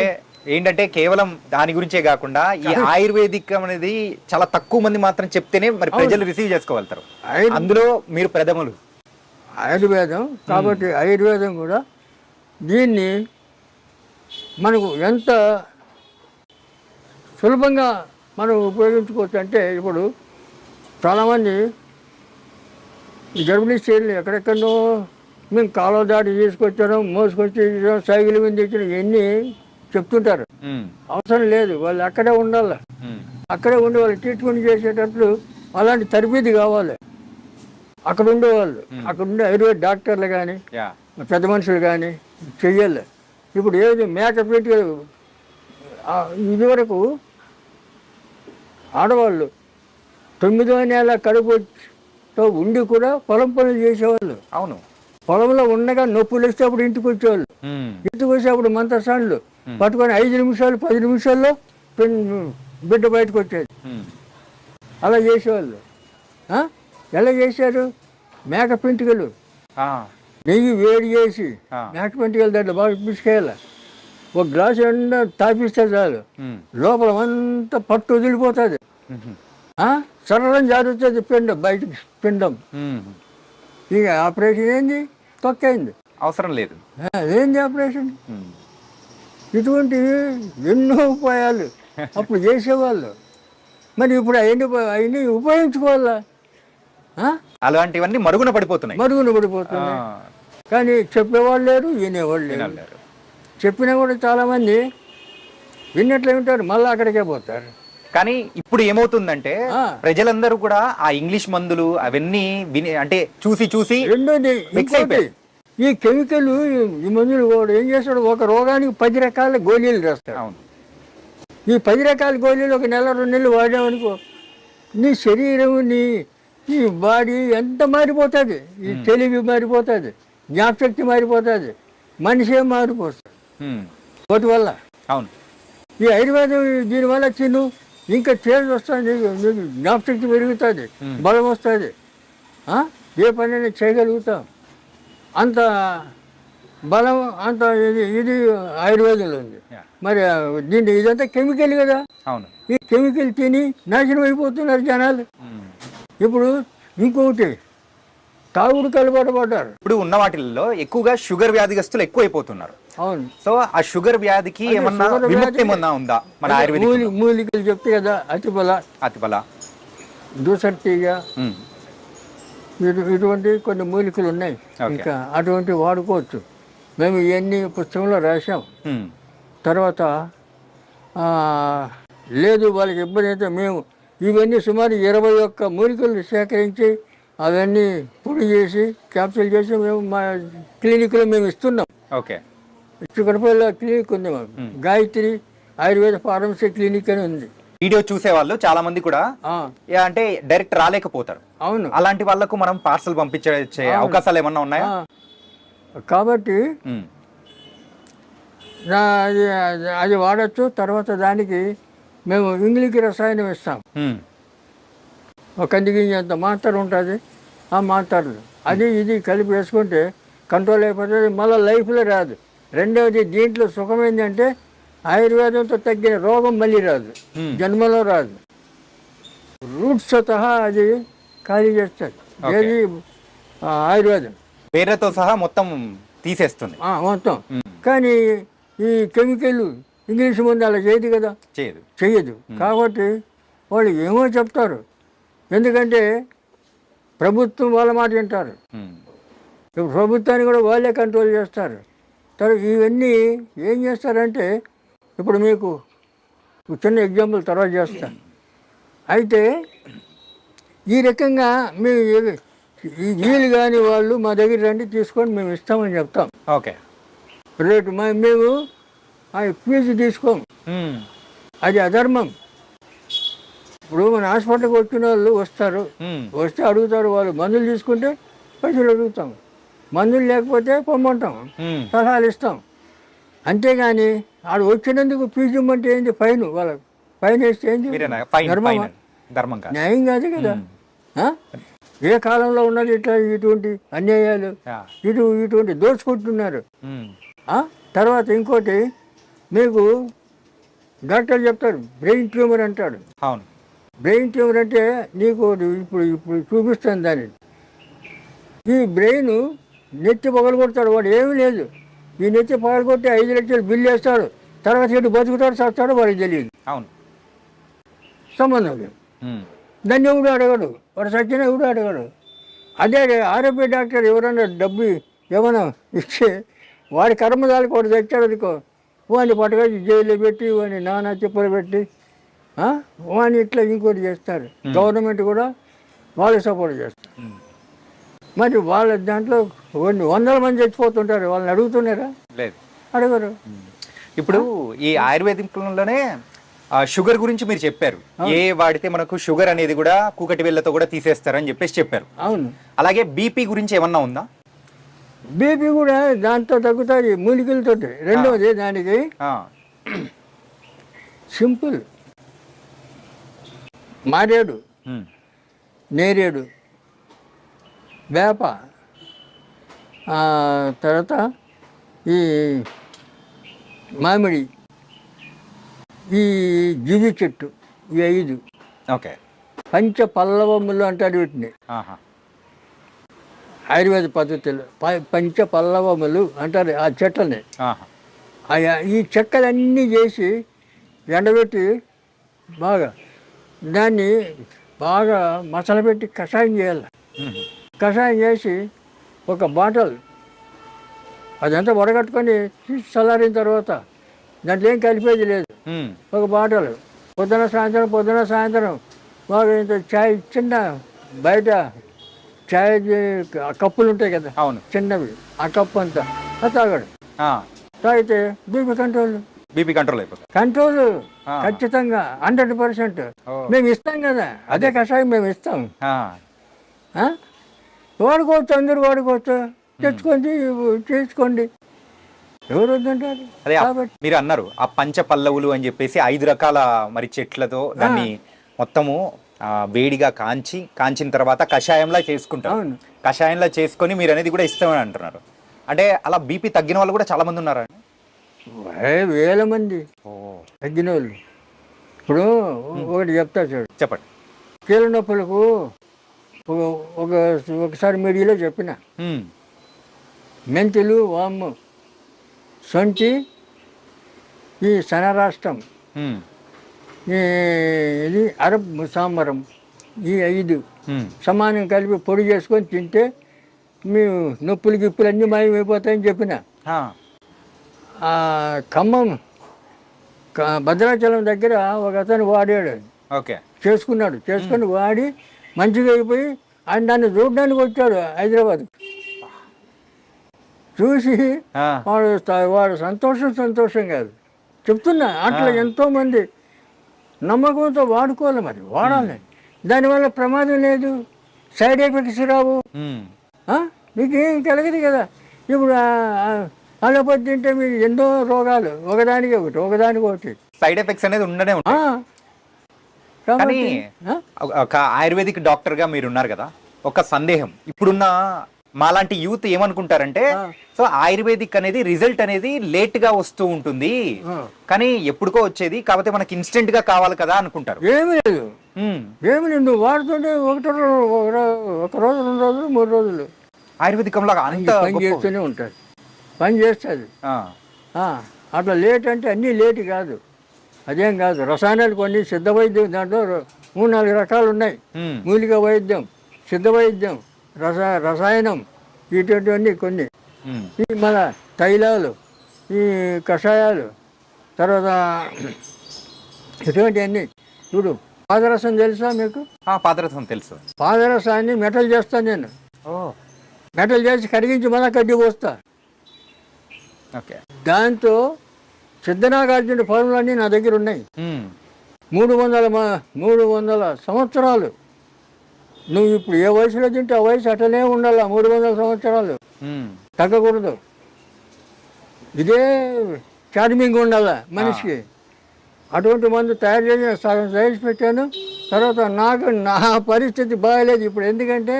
ఏంటంటే కేవలం దాని గురించే కాకుండా ఈ ఆయుర్వేదిక్ అనేది చాలా తక్కువ మంది మాత్రం చెప్తేనే మరి ప్రజలు రిసీవ్ చేసుకోగలుగుతారు. అందులో మీరు ప్రథములు. ఆయుర్వేదం కాబట్టి ఆయుర్వేదం కూడా దీన్ని మనకు ఎంత సులభంగా మనం ఉపయోగించుకోవచ్చు అంటే, ఇప్పుడు చాలామంది ఈ గర్భిణీ స్త్రీలు ఎక్కడెక్కడో మేము కాలువ దాటి తీసుకొచ్చాను, మోసుకొచ్చి సైకిల్ మీద తెచ్చిన, ఇవన్నీ చెప్తుంటారు. అవసరం లేదు, వాళ్ళు అక్కడే ఉండాలి. అక్కడే ఉండి వాళ్ళు ట్రీట్మెంట్ చేసేటట్లు అలాంటి తరబీదు కావాలి. అక్కడ ఉండేవాళ్ళు, అక్కడ ఉండే ఆయుర్వేద డాక్టర్లు కానీ పెద్ద మనుషులు కానీ చెయ్యాలి. ఇప్పుడు ఏది మేకపెట్టి ఇదివరకు ఆడవాళ్ళు 9వ నెల కడుపుతో ఉండి కూడా పొలం పనులు చేసేవాళ్ళు. అవును, పొలంలో ఉండగా నొప్పులు వస్తే అప్పుడు ఇంటికి వచ్చేవాళ్ళు. ఇంటికి వచ్చి అప్పుడు మంత్రసాన్లు పట్టుకొని 5 నిమిషాలు 10 నిమిషాల్లో బిడ్డ బయటకు వచ్చేది. అలా చేసేవాళ్ళు. ఎలా చేశారు? మేక పెంటికలు నెయ్యి వేడి చేసి మేక పెంటికలు దాంట్లో బాగా పిసుకేయాలి. ఒక గ్లాసు ఎండ తాపిస్తే చాలు, లోపల అంతా పట్టు వదిలిపోతుంది. సరళం జారుతుంది బయటకు పిండం. ఇక ఆపరేషన్ ఏంది? తొక్కైంది, అవసరం లేదు. ఏంది ఆపరేషన్? ఇటువంటివి ఎన్నో ఉపాయాలు అప్పుడు చేసేవాళ్ళు. మరి ఇప్పుడు అవన్నీ ఉపయోగించుకోవాలా? అలాంటివన్నీ మరుగున పడిపోతున్నాయి. కానీ చెప్పేవాళ్ళు లేరు, వినేవాళ్ళు లేరు. చెప్పినా కూడా చాలామంది విన్నట్లే ఉంటారు, మళ్ళీ అక్కడికే పోతారు. కానీ ఇప్పుడు ఏమవుతుందంటే ప్రజలందరూ కూడా ఆ ఇంగ్లీష్ మందులు అవన్నీ అంటే చూసి రెండోది ఈ కెమికల్, ఈ మందులు కూడా ఏం చేస్తాడు, ఒక రోగానికి 10 రకాల గోళీలు రాస్తాడు. ఈ 10 రకాల గోళీలు ఒక నెల 2 నెలలు వాడామనుకో నీ శరీరం నీ బాడీ ఎంత మారిపోతుంది, ఈ తెలివి మారిపోతుంది, జ్ఞాపశక్తి మారిపోతుంది, మనిషే మారిపోతుంది వాటి వల్ల. అవును. ఈ ఆయుర్వేదం దీనివల్ల తిను ఇంకా చేంజ్ వస్తుంది, నీకు జ్ఞాపశక్తి పెరుగుతుంది, బలం వస్తుంది, ఏ పనైనా చేయగలుగుతాం. అంత బలం అంత ఇది ఆయుర్వేదంలో ఉంది. మరి దీన్ని ఇదంతా కెమికల్ కదా. అవును. ఈ కెమికల్ తిని నాశనం అయిపోతున్నారు జనాలు. ఇప్పుడు ఇంకొకటి తాగుడుకు అలవాటు పడ్డారు. ఇప్పుడు ఉన్న వాటిల్లో ఎక్కువగా షుగర్ వ్యాధిగస్తులు ఎక్కువ అయిపోతున్నారు. అవును. సో ఆ షుగర్ వ్యాధికి ఏమన్నా విముక్తి ఏమన్నా ఉందా మన ఆయుర్వేదిక్? మూలికలు చెప్తే కదా, అతిబల, దూసర్తిగా ఇటువంటి కొన్ని మూలికలు ఉన్నాయి. ఇంకా అటువంటి వాడుకోవచ్చు. మేము ఇవన్నీ పుస్తకంలో రాసాం. తర్వాత లేదు వాళ్ళకి ఇబ్బంది అయితే మేము ఇవన్నీ సుమారు 21 మూలికలు సేకరించి అవన్నీ పొడి చేసి క్యాప్సూల్ చేసి మేము మా క్లినిక్లో మేము ఇస్తున్నాం. ఓకే. చిక్కడపల్లి క్లినిక్ ఉంది మాకు, గాయత్రి ఆయుర్వేద ఫార్మసీ క్లినిక్ అని ఉంది. వీడియో చూసే వాళ్ళు చాలా మంది కూడా అంటే డైరెక్ట్ రాలేకపోతారు. అవును. అలాంటి వాళ్ళకు మనం పార్సల్ పంపించే అవకాశాలు ఏమన్నా ఉన్నాయా? కాబట్టి అది వాడచ్చు. తర్వాత దానికి మేము ఇంగ్లీష్ రసాయనం ఇస్తాం. ఒక కందిగింజ అంత మాత్ర ఉంటుంది, ఆ మాత్రలు అది ఇది కలిపి వేసుకుంటే కంట్రోల్ అయిపోతుంది, మళ్ళీ లైఫ్లో రాదు. రెండవది దీంట్లో సుఖం ఏంటంటే ఆయుర్వేదంతో తగ్గిన రోగం మళ్ళీ రాదు, జన్మలో రాదు. రూట్స్ సహా అది ఖాళీ చేస్తుంది. ఏది ఆయుర్వేదం వేరేతో సహా మొత్తం తీసేస్తుంది మొత్తం. కానీ ఈ కెమికల్ ఇంగ్లీష్ ముందు అలా చేయదు కదా, చెయ్యదు. కాబట్టి వాళ్ళు ఏమో చెప్తారు, ఎందుకంటే ప్రభుత్వం వాళ్ళ మాట వింటారు. ఇప్పుడు ప్రభుత్వాన్ని కూడా వాళ్ళే కంట్రోల్ చేస్తారు. తర్వాత ఇవన్నీ ఏం చేస్తారంటే, ఇప్పుడు మీకు చిన్న ఎగ్జాంపుల్ తర్వాత చేస్తాను. అయితే ఈ రకంగా మేము వీలు కాని వాళ్ళు మా దగ్గర రండి తీసుకొని మేము ఇస్తామని చెప్తాం. ఓకే. రేటు మేము ఫీజు తీసుకోము, అది అధర్మం. ఇప్పుడు మన హాస్పిటల్కి వచ్చిన వాళ్ళు వస్తే అడుగుతారు, వాళ్ళు మందులు తీసుకుంటే పైసలు అడుగుతాం, మందులు లేకపోతే పొమ్మంటాం, సలహాలు ఇస్తాం. అంతేగాని ఆడు వచ్చినందుకు ఫీజు ఇమ్మంటే ఏంది, ఫైన్ వాళ్ళకి ఫైన్ వేస్తే ఏంది, న్యాయం కాదు కదా. ఏ కాలంలో ఉన్నది ఇట్లా ఇటువంటి అన్యాయాలు, ఇటువంటి దోచుకుంటున్నారు. తర్వాత ఇంకోటి మీకు డాక్టర్ చెప్తాడు బ్రెయిన్ ట్యూమర్ అంటాడు. బ్రెయిన్ ట్యూమర్ అంటే నీకు ఇప్పుడు చూపిస్తాను దాన్ని. ఈ బ్రెయిన్ నెత్తి పగలగొడతాడు, వాడు ఏమీ లేదు, ఈ నెత్తి పగలగొట్టి 5 లక్షలు బిల్లు వేస్తాడు, తర్వాత ఇటు బతుకుతాడు చస్తాడు వాడికి తెలియదు, సంబంధం లేదు. దాన్ని ఎవడు అడగడు, వాడు సచ్చిన ఎవడు అడగడు. అదే ఆరోగ్య డాక్టర్ ఎవరైనా డబ్బు ఏమైనా ఇస్తే వాడి కర్మదాలకు వాడు తెచ్చాడు అనుకో, వాడిని పట్టుకొని జైలు పెట్టి వాడిని నానా చెప్పులు పెట్టి వాడిని ఇట్లా ఇంకోటి చేస్తారు. గవర్నమెంట్ కూడా వాళ్ళు సపోర్ట్ చేస్తారు. మరి వాళ్ళ దాంట్లో కొన్ని 100 మంది చచ్చిపోతుంటారు, వాళ్ళని అడుగుతున్నారా? లేదు, అడగరు. ఇప్పుడు ఈ ఆయుర్వేదికంలోనే షుగర్ గురించి మీరు చెప్పారు, ఏ వాడితే మనకు షుగర్ అనేది కూడా కూకటి వేళ్ళతో కూడా తీసేస్తారని చెప్పారు. అవును. అలాగే బీపీ గురించి ఏమన్నా ఉందా? బీపీ కూడా దాంతో తగ్గుతుంది మూలికలతో. రెండవది దానికి సింపుల్ మారేడు, నేరేడు, వేప, తర్వాత ఈ మామిడి, ఈ జివి చెట్టు, ఈ 5. ఓకే. పంచపల్లవములు అంటారు వీటిని ఆయుర్వేద పద్ధతిలో. పంచపల్లవములు అంటారు ఆ చెట్లని. ఈ చెక్కలన్నీ చేసి ఎండబెట్టి దాన్ని బాగా మసలబెట్టి కషాయం చేయాలి. కషాయం చేసి ఒక బాటల్ అదంతా వడగట్టుకొని తీసి చల్లారిన తర్వాత దాంట్లో ఏం కలిపేది లేదు, ఒక బాటల్ పొద్దున సాయంత్రం బాగా ఇంత చాయ్, చిన్న బయట చాయ్ కప్పులు ఉంటాయి కదా చిన్నవి, ఆ కప్పు అంతా తాగాడు. తాగితే బీపీ కంట్రోల్ అయిపోతుంది. కంట్రోల్ ఖచ్చితంగా 100%. ఓ. మేము ఇస్తాం కదా, అదే కషాయం మేము ఇస్తాం. ఆ, ఆ? వాడుకోవచ్చు, అందరూ వాడుకోవచ్చు, తెచ్చుకొని చేసుకోండి, ఎవరు వద్దంటారు. అదే కాబట్టి మీరు అన్నారు ఆ పంచ పల్లవులు అని చెప్పేసి 5 రకాల మరి చెట్లతో దాన్ని మొత్తము వేడిగా కాంచిన తర్వాత కషాయంలా చేసుకుంటారు. అవును. కషాయంలా చేసుకొని మీరు అనేది కూడా ఇస్తామని అంటున్నారు. అంటే అలా బీపీ తగ్గిన వాళ్ళు కూడా చాలా మంది ఉన్నారా? వేల మంది ఓ, తగ్గిన వాళ్ళు. ఇప్పుడు ఒకటి చెప్తా చూడు, చెప్పండి. కీళ్ళ నొప్పులకు ఒకసారి మీడియాలో చెప్పిన, ఉమ్, మెంతులు, వాము, సొంటి, ఈ శనరాష్ట్రం, ఉమ్, ఇది అరబ్ సాంబరం, ఈ 5 ఉమ్, సమానం కలిపి పొడి చేసుకొని తింటే మీ నొప్పులు గిప్పులు అన్నీ మాయమైపోతాయని చెప్పిన. ఆ, ఖమ్మం భద్రాచలం దగ్గర ఒక అతను వాడాడు, ఓకే. చేసుకుని వాడి మంచిగా అయిపోయి ఆయన దాన్ని చూడడానికి వచ్చాడు హైదరాబాద్. చూసి ఆ, వాడు సంతోషం కాదు చెప్తున్నా. అట్లా ఎంతోమంది నమ్మకంతో వాడుకోవాలి, మరి వాడాలి. దానివల్ల ప్రమాదం లేదు, సైడ్ ఎఫెక్ట్స్ రావు, ఉమ్, మీకు ఏం కలగదు కదా. ఇప్పుడు అలోపతి తింటే మీకు ఎన్నో రోగాలు, ఒకదానికి ఒకటి. సైడ్ ఎఫెక్ట్స్ అనేది ఉండనే ఉంటాయి. కానీ ఒక ఆయుర్వేదిక్ డాక్టర్ గా మీరు ఉన్నారు కదా, ఒక సందేహం. ఇప్పుడున్న మాలాంటి యూత్ ఏమనుకుంటారంటే, సో ఆయుర్వేదిక్ అనేది రిజల్ట్ అనేది లేట్ గా వస్తూ ఉంటుంది, కానీ ఎప్పుడుకో వచ్చేది, కాకపోతే మనకి ఇన్స్టెంట్ గా కావాలి కదా అనుకుంటారు. ఏమి లేదు, నువ్వు వాడుతుంటే ఒక రోజు, 2 రోజులు, 3 రోజులు ఆయుర్వేదికంలో అంత పని చేస్తూనే ఉంటుంది, పని చేస్తుంది. అట్లా లేట్ అంటే అన్నీ లేట్ కాదు, అదేం కాదు. రసాయనాలు కొన్ని సిద్ధ వైద్యం, దాంట్లో 3-4 రకాలు ఉన్నాయి. మూలిక వైద్యం, సిద్ధ వైద్యం, రసాయనం, ఇటువంటివన్నీ కొన్ని. ఈ మన తైలాలు, ఈ కషాయాలు, తర్వాత ఇటువంటివన్నీ. ఇప్పుడు పాదరసం తెలుసా మీకు? పాదరసం తెలుసు. పాదరసాన్ని మెటల్ చేస్తాను నేను. మెటల్ చేసి కరిగించి మళ్ళీ కడ్డీ పోస్తా. దాంతో సిద్ధనాగార్జున ఫార్ములన్నీ నా దగ్గర ఉన్నాయి. 300 సంవత్సరాలు. నువ్వు ఇప్పుడు ఏ వయసులో తింటే ఆ వయసు అట్లనే ఉండాలా, 300 సంవత్సరాలు తగ్గకూడదు. ఇదే చార్మింగ్ ఉండాలా మనిషికి. అటువంటి మందు తయారు చేసి సగం సైజ్ పెట్టాను. తర్వాత నా పరిస్థితి బాగాలేదు ఇప్పుడు, ఎందుకంటే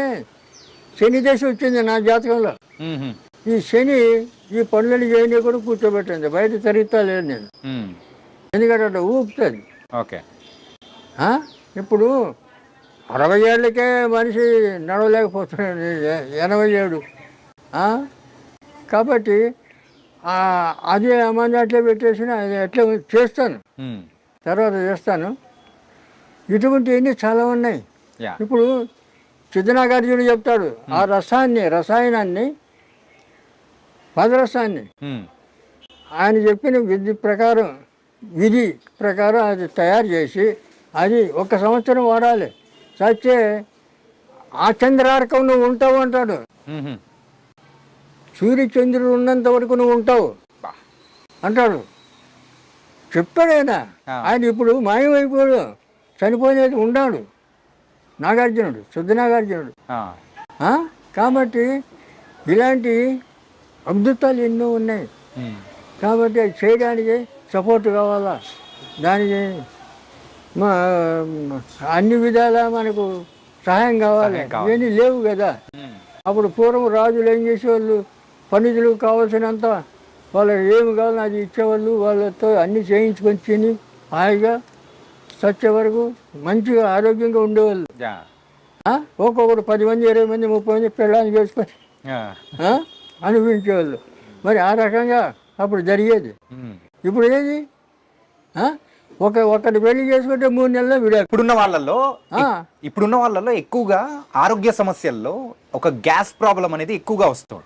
శని దశ వచ్చింది నా జాతకంలో. ఈ శని ఈ పనులని చేయని కూడా కూర్చోబెట్టింది, బయట తిరుగుతా లేదు నేను, ఎందుకంటే అట్లా ఊపుతుంది. ఇప్పుడు 60 ఏళ్ళకే మనిషి నడవలేకపోతున్నాడు, 87. కాబట్టి అదే మంది అట్లే పెట్టేసి అది అట్లే చేస్తాను, తర్వాత చేస్తాను. ఇటువంటివన్నీ చాలా ఉన్నాయి. ఇప్పుడు సిద్ధనాగార్జునుడు చెప్తాడు, ఆ రసాయనాన్ని పదరసాన్ని ఆయన చెప్పిన విధి ప్రకారం అది తయారు చేసి అది 1 సంవత్సరం వాడాలి. చచ్చే ఆ చంద్రార్కం నువ్వు ఉంటావు అంటాడు. సూర్యచంద్రుడు ఉన్నంత వరకు నువ్వు ఉంటావు అంటాడు, చెప్తాడు ఆయన. ఆయన ఇప్పుడు మాయమైపోయాడు, చనిపోయినది ఉన్నాడు నాగార్జునుడు, సిద్ధనాగార్జునుడు. కాబట్టి ఇలాంటి అద్భుతాలు ఎన్నో ఉన్నాయి. కాబట్టి అది చేయడానికి సపోర్ట్ కావాలా, దానికి అన్ని విధాలా మనకు సహాయం కావాలి. ఇవన్నీ లేవు కదా. అప్పుడు పూర్వం రాజులు ఏం చేసేవాళ్ళు, పండితులు కావాల్సినంత వాళ్ళకి ఏమి కావాలో అది ఇచ్చేవాళ్ళు, వాళ్ళతో అన్నీ చేయించుకొని తిని హాయిగా చచ్చే వరకు మంచిగా ఆరోగ్యంగా ఉండేవాళ్ళు. ఒక్కొక్కరు 10 మంది, 20 మంది, 30 మంది పెళ్ళాన్ని చేసుకొని అనిపించేవాళ్ళు. మరి ఆ రకంగా అప్పుడు జరిగేది. ఇప్పుడు ఏది, ఒకటి పెళ్లి చేసుకుంటే 3 నెలల్లో విడాకు. ఇప్పుడున్న వాళ్ళలో ఎక్కువగా ఆరోగ్య సమస్యల్లో ఒక గ్యాస్ ప్రాబ్లం అనేది ఎక్కువగా వస్తుంది.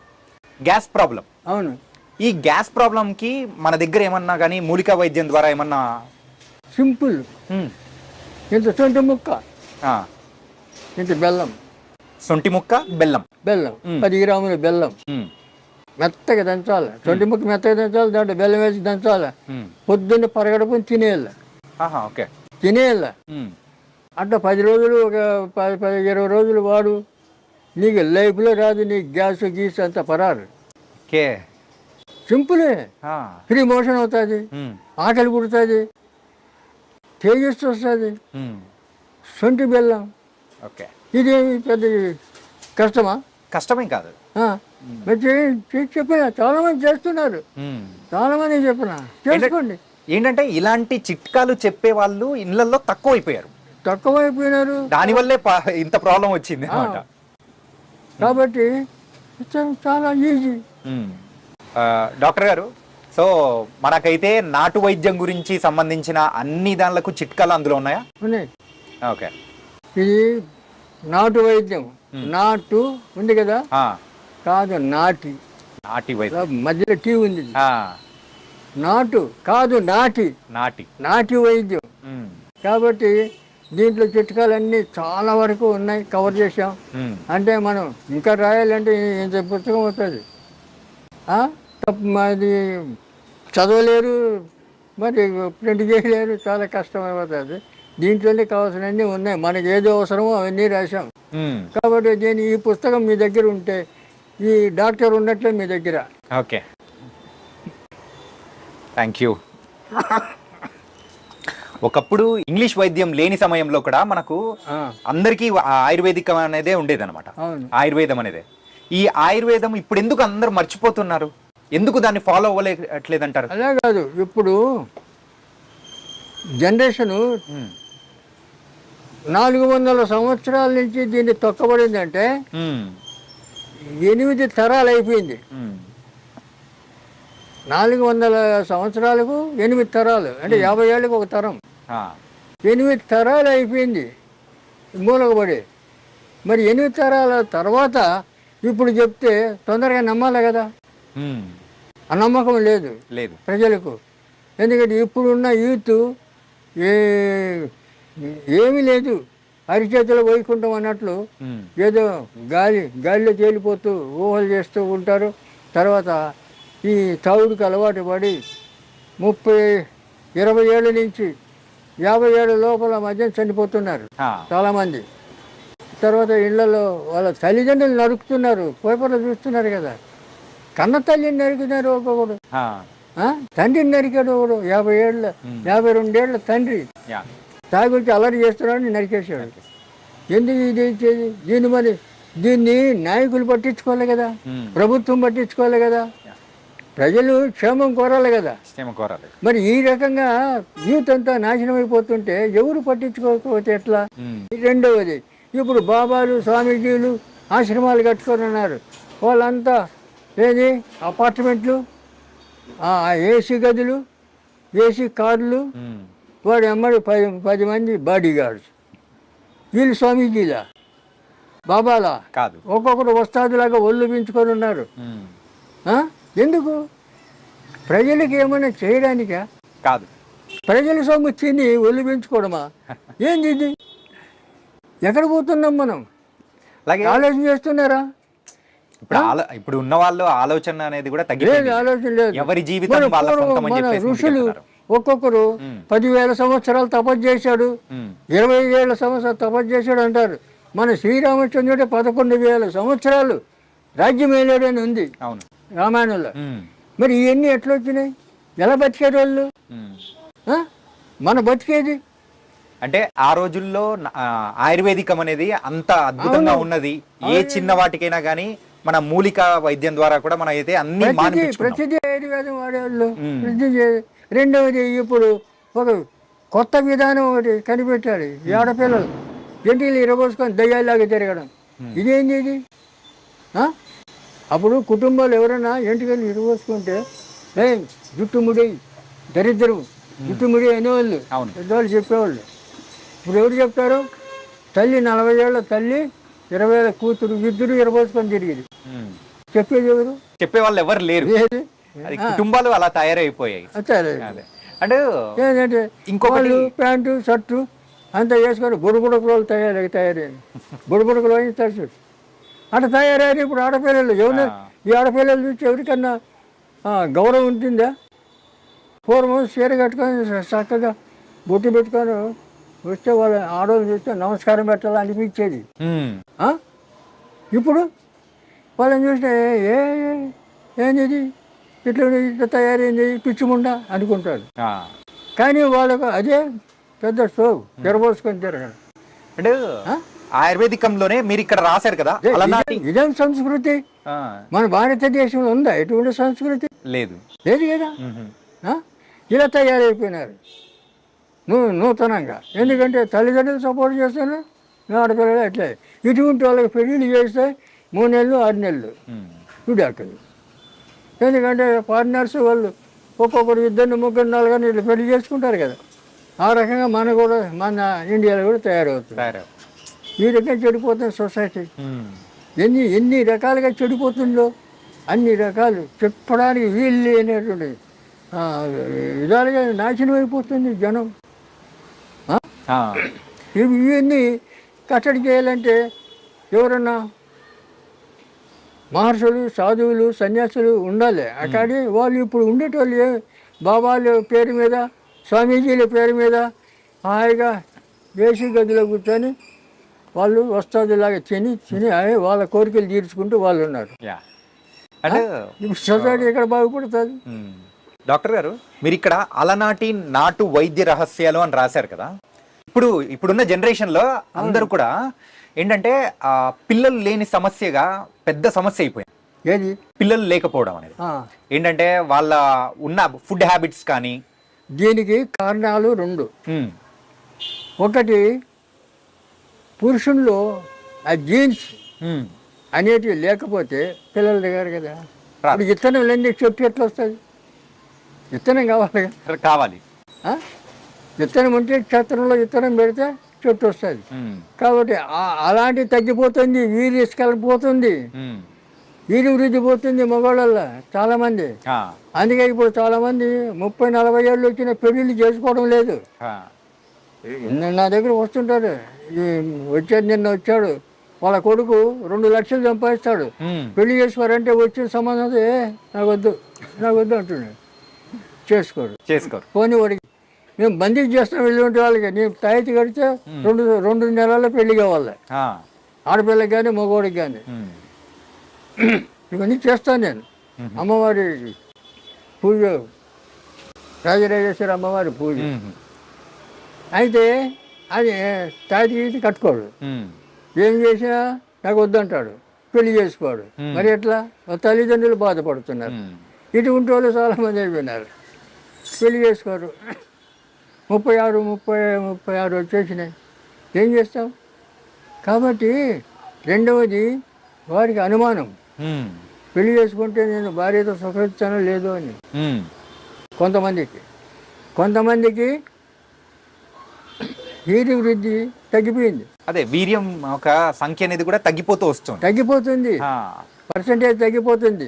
Gas problem. అవును. ఈ గ్యాస్ ప్రాబ్లం కి మన దగ్గర ఏమన్నా కానీ మూలికా వైద్యం ద్వారా ఏమన్నా? సింపుల్, ఇంత సొంటి ముక్క, ఇంత బెల్లం. సొంటి ముక్క, బెల్లం 10 గ్రాముల బెల్లం మెత్తగా దంచాలి. సొంటి ముక్క మెత్తగా దంచాలి, దాంట్లో బెల్లం వేసి దంచాలి. పొద్దున్న పరగడుపుని తినేయాలి. ఆహా, ఓకే. తినేయాల. అట్లా 10 రోజులు, ఒక 20 రోజులు వాడు, నీకు లైఫ్లో రాదు, నీకు గ్యాస్ గీస్ అంత పరారు. ఓకే. సింపులే. ఫ్రీ మోషన్ అవుతుంది, ఆకలి పుడుతుంది, తేజస్సు వస్తుంది, సొంటి బెల్లం. ఓకే. ఇది పెద్ద కష్టమా? కష్టమేం కాదు. చెప్పిన చాలా మంది చేస్తున్నారు, చాలా మంది చెప్పిన చేసుకోండి. ఏంటంటే ఇలాంటి చిట్కాలు చెప్పే వాళ్ళు ఇళ్లలో తక్కువైపోయారు, దానివల్లే ఇంత ప్రాబ్లం వచ్చింది అన్నమాట. కాబట్టి చాలా ఈజీ. డాక్టర్ గారు, సో మనకైతే నాటు వైద్యం గురించి సంబంధించిన అన్ని దానిలకు చిట్కాలు అందులో ఉన్నాయా? ఉన్నాయి. ఓకే. ఇది నాటు వైద్యం. నాటు ఉంది కదా, కాదు నాటి. నాటి వైద్యం మధ్యలో టీ ఉంది. నాటు కాదు నాటి. నాటి వైద్యం. కాబట్టి దీంట్లో చిట్కాలన్నీ చాలా వరకు ఉన్నాయి, కవర్ చేసాం. అంటే మనం ఇంకా రాయాలంటే ఇంత పుస్తకం అవుతుంది. అది చదవలేరు, మరి ప్రింట్ చేయలేరు, చాలా కష్టం అయిపోతుంది. దీంట్లోనే కావాల్సినవన్నీ ఉన్నాయి, మనకి ఏదో అవసరమో అవన్నీ రాసాం. కాబట్టి ఈ పుస్తకం మీ దగ్గర ఉంటే ఈ డాక్టర్ ఉన్నట్లే మీ దగ్గర. Okay, thank you. ఒకప్పుడు ఇంగ్లీష్ వైద్యం లేని సమయంలో కూడా మనకు అందరికీ ఆయుర్వేదికం అనేదే ఉండేదన్నమాట. ఆయుర్వేదం అనేదే. ఈ ఆయుర్వేదం ఇప్పుడు ఎందుకు అందరు మర్చిపోతున్నారు? ఎందుకు దాన్ని ఫాలో అవ్వలేట్లేదంటారు? అలా కాదు, ఇప్పుడు జనరేషను 400 సంవత్సరాల నుంచి దీన్ని తొక్కబడిందంటే 8 తరాలు అయిపోయింది. 400 సంవత్సరాలకు 8 తరాలు అంటే 50 ఏళ్ళకి ఒక తరం. 8 తరాలు అయిపోయింది మూలకబడి. మరి 8 తరాల తర్వాత ఇప్పుడు చెప్తే తొందరగా నమ్మాలి కదా, ఆ నమ్మకం లేదు ప్రజలకు. ఎందుకంటే ఇప్పుడున్న యూత్ ఏమీ లేదు, అరిచేతులు వైకుంఠం అన్నట్లు ఏదో గాలిలో తేలిపోతూ ఊహలు చేస్తూ ఉంటారు. తర్వాత ఈ తాగుడికి అలవాటు పడి 30-20 ఏళ్ళ నుంచి 50 ఏళ్ళ లోపల మధ్య చనిపోతున్నారు చాలామంది. తర్వాత ఇళ్లలో వాళ్ళ తల్లిదండ్రులు నరుకుతున్నారు, పేపర్లో చూస్తున్నారు కదా. కన్న తల్లిని నరికినారు ఒక్కొక్కడు, తండ్రిని నరికాడు ఒకడు. 50 ఏళ్ళ 52 ఏళ్ళ తండ్రి తాగుడికి అలరి చేస్తున్నాడని నరికేశాడు. ఎందుకు ఇది ఇచ్చేది? దీన్ని నాయకులు పట్టించుకోవాలి కదా, ప్రభుత్వం పట్టించుకోవాలి కదా, ప్రజలు క్షేమం కోరాలి కదా. మరి ఈ రకంగా యూత్ అంతా నాశనం అయిపోతుంటే ఎవరు పట్టించుకోకపోతే ఎట్లా? రెండవది, ఇప్పుడు బాబాలు స్వామీజీలు ఆశ్రమాలు కట్టుకొని వాళ్ళంతా ఏది అపార్ట్మెంట్లు, ఏసీ గదులు, ఏసీ కార్లు, వాడు అమ్మడు 10 మంది బాడీ గార్డ్స్. వీళ్ళు స్వామీజీలా బాబాలా కాదు, ఒక్కొక్కరు వస్తాదులాగా ఒళ్ళు పెంచుకొని ఉన్నారు. ఎందుకు? ప్రజలకు ఏమైనా చేయడానికా? కాదు, ప్రజల సొమ్ము తిని ఒళ్ళు పెంచుకోవడమా? ఏంది ఇది? ఎక్కడ పోతున్నాం మనం? ఆలోచన చేస్తున్నారా? ఇప్పుడు ఉన్న వాళ్ళు ఆలోచన అనేది కూడా తగ్గిపోయింది. ఆలోచన లేదు. ఎవరి జీవితం వాళ్ళ సొంతం అని చెప్పేసి ఋషులు ఒక్కొక్కరు 10,000 సంవత్సరాలు తపస్సు చేశాడు, 20,000 సంవత్సరాలు తపస్సు చేశాడు అంటారు. మన శ్రీరామచంద్రుడే 11,000 సంవత్సరాలు రాజ్యం వేయలేడని ఉంది రామాయణంలో. మరి ఇవన్నీ ఎట్లా వచ్చినాయి? ఎలా బతికేది వాళ్ళు? మన బతికేది అంటే ఆ రోజుల్లో ఆయుర్వేదికం అనేది అంత అద్భుతంగా ఉన్నది. ఏ చిన్న వాటికైనా కానీ మన మూలిక వైద్యం ద్వారా కూడా మనం అయితే అన్ని ప్రతిదీ ఆయుర్వేదం వాడేవాళ్ళు. రెండవది, ఇప్పుడు ఒక కొత్త విధానం ఒకటి కనిపెట్టాడు. ఈ ఆడపిల్లలు ఎంటికలు ఇరబోసుకొని దయ్యాలాగా తిరగడం. ఇదేంటి ఇది? అప్పుడు కుటుంబాలు ఎవరైనా ఎంటికలు ఇరబోసుకుంటే జుట్టుముడి దరిద్రం, జుట్టుముడి అనేవాళ్ళు, పెద్దవాళ్ళు చెప్పేవాళ్ళు. ఇప్పుడు ఎవరు చెప్తారు? తల్లి 40 ఏళ్ళ తల్లి, 20 ఏళ్ళ కూతురు, ఇద్దరు ఇరబోసుకొని తిరిగింది. చెప్పేది ఎవరు? చెప్పేవాళ్ళు ఎవరు లేరు. కుటుంబాలు అలా తయారైపోయాయి. అంటే ఏంటంటే ఇంకొకళ్ళు ప్యాంటు షర్టు అంతా వేసుకొని బుడబుడకులు తయారయ్యారు. బుడబుడకులు అని తరచు అట్లా తయారయ్యారు. ఇప్పుడు ఆడపిల్లలు ఎవరు? ఈ ఆడపిల్లలు చూసి ఎవరికన్నా గౌరవం ఉంటుందా? పూర్వం చీర కట్టుకొని చక్కగా బొట్టు పెట్టుకొని వస్తే వాళ్ళ ఆడవాళ్ళు చూస్తే నమస్కారం పెట్టాలని అనిపించేది. ఆ? ఇప్పుడు వాళ్ళని చూస్తే ఏంది ఇట్లా తయారైంది పిచ్చిముండా అనుకుంటాడు. కానీ వాళ్ళకు అదే పెద్ద షో తెరబోసుకొని తిరగడం. అంటే ఆయుర్వేదికంలోనే మీరు ఇక్కడ రాశారు కదా, ఇదేం సంస్కృతి? మన భారతదేశంలో ఉందా ఎటువంటి సంస్కృతి? లేదు లేదు కదా. ఇలా తయారైపోయినారు నూతనంగా. ఎందుకంటే తల్లిదండ్రులు సపోర్ట్ చేస్తారు, ఆడపిల్లలు అట్లే. ఇటువంటి వాళ్ళకి పెళ్ళిళ్ళు చేస్తే 3 నెలలు 6 నెలలు విడాకులు. ఎందుకంటే పార్ట్నర్స్ వాళ్ళు ఒక్కొక్కరు 2 3 4 ఇట్లా పెళ్లి చేసుకుంటారు కదా. ఆ రకంగా మన ఇండియాలో కూడా తయారవుతుంది. ఈ రకంగా చెడిపోతుంది సొసైటీ. ఎన్ని రకాలుగా చెడిపోతుందో అన్ని రకాలు చెప్పడానికి వీలు లేనటువంటి విధాలుగా నాశనం అయిపోతుంది జనం. ఇవన్నీ కట్టడి చేయాలంటే ఎవరన్నా మహర్షులు, సాధువులు, సన్యాసులు ఉండాలి. అక్కడి వాళ్ళు ఇప్పుడు ఉండేటోళ్ళు బాబాల పేరు మీద, స్వామీజీల పేరు మీద హాయిగా దేశీ గదిలో కూర్చొని వాళ్ళు వస్తాదిలాగా తిని వాళ్ళ కోరికలు తీర్చుకుంటూ వాళ్ళు ఉన్నారు. ఇప్పుడు సొసైటీ ఎక్కడ బాగుపడుతుంది? డాక్టర్ గారు, మీరు ఇక్కడ అలనాటి నాటు వైద్య రహస్యాలు అని రాశారు కదా. ఇప్పుడున్న జనరేషన్లో అందరూ కూడా ఏంటంటే పిల్లలు లేని సమస్యగా పెద్ద సమస్య అయిపోయింది. ఏది పిల్లలు లేకపోవడం అనేది ఏంటంటే వాళ్ళ ఉన్న ఫుడ్ హ్యాబిట్స్ కానీ. దీనికి కారణాలు 2. ఒకటి పురుషుల్లో ఆ జీన్స్ అనేటివి లేకపోతే పిల్లల దగ్గర కదా. ఇప్పుడు విత్తనం లేని చెట్టు ఎట్లా వస్తుంది? విత్తనం కావాలి. విత్తనం ఉంటే క్షేత్రంలో విత్తనం పెడితే చెట్టు వస్తుంది. కాబట్టి అలాంటివి తగ్గిపోతుంది, వీర్యస్కలం పోతుంది, వీరి వృద్ధి పోతుంది మగవాళ్ళల్లో చాలామంది. అందుకే ఇప్పుడు చాలామంది 30-40 ఏళ్ళు వచ్చిన పెళ్ళిళ్ళు చేసుకోవడం లేదు. నా దగ్గర వస్తుంటారు, నిన్న వచ్చాడు వాళ్ళ కొడుకు 2 లక్షలు సంపాదిస్తాడు, పెళ్లి చేసుకోరంటే వచ్చిన సంబంధం నాకు వద్దు అంటున్నాడు. చేసుకోరు పోనీ వాడికి మేము బందీకి చేస్తాం వెళ్ళి వాళ్ళకి. నేను తాయితీ కడితే 2 నెలల్లో పెళ్లి కావాలి, ఆడపిల్లకి కానీ మగవాడికి కానీ. ఇవన్నీ చేస్తాను నేను. అమ్మవారి పూజ, రాజరాజేశ్వరి అమ్మవారి పూజ అయితే అది తాయితీ కట్టుకోడు. ఏం చేసినా నాకు వద్దంటాడు, పెళ్లి చేసుకోడు. మరి ఎట్లా? తల్లిదండ్రులు బాధపడుతున్నారు. ఇటువంటి వాళ్ళు చాలామంది అయిపోయినారు, పెళ్లి చేసుకోరు. 36 వచ్చేసినాయి, ఏం చేస్తాం? కాబట్టి రెండవది వారికి అనుమానం, పెళ్లి చేసుకుంటే నేను భార్యతో సుఖిస్తానో లేదో అని. కొంతమందికి వీర్య వృద్ధి తగ్గిపోయింది. అదే వీర్యం ఒక సంఖ్య అనేది కూడా తగ్గిపోతుంది, పర్సెంటేజ్ తగ్గిపోతుంది.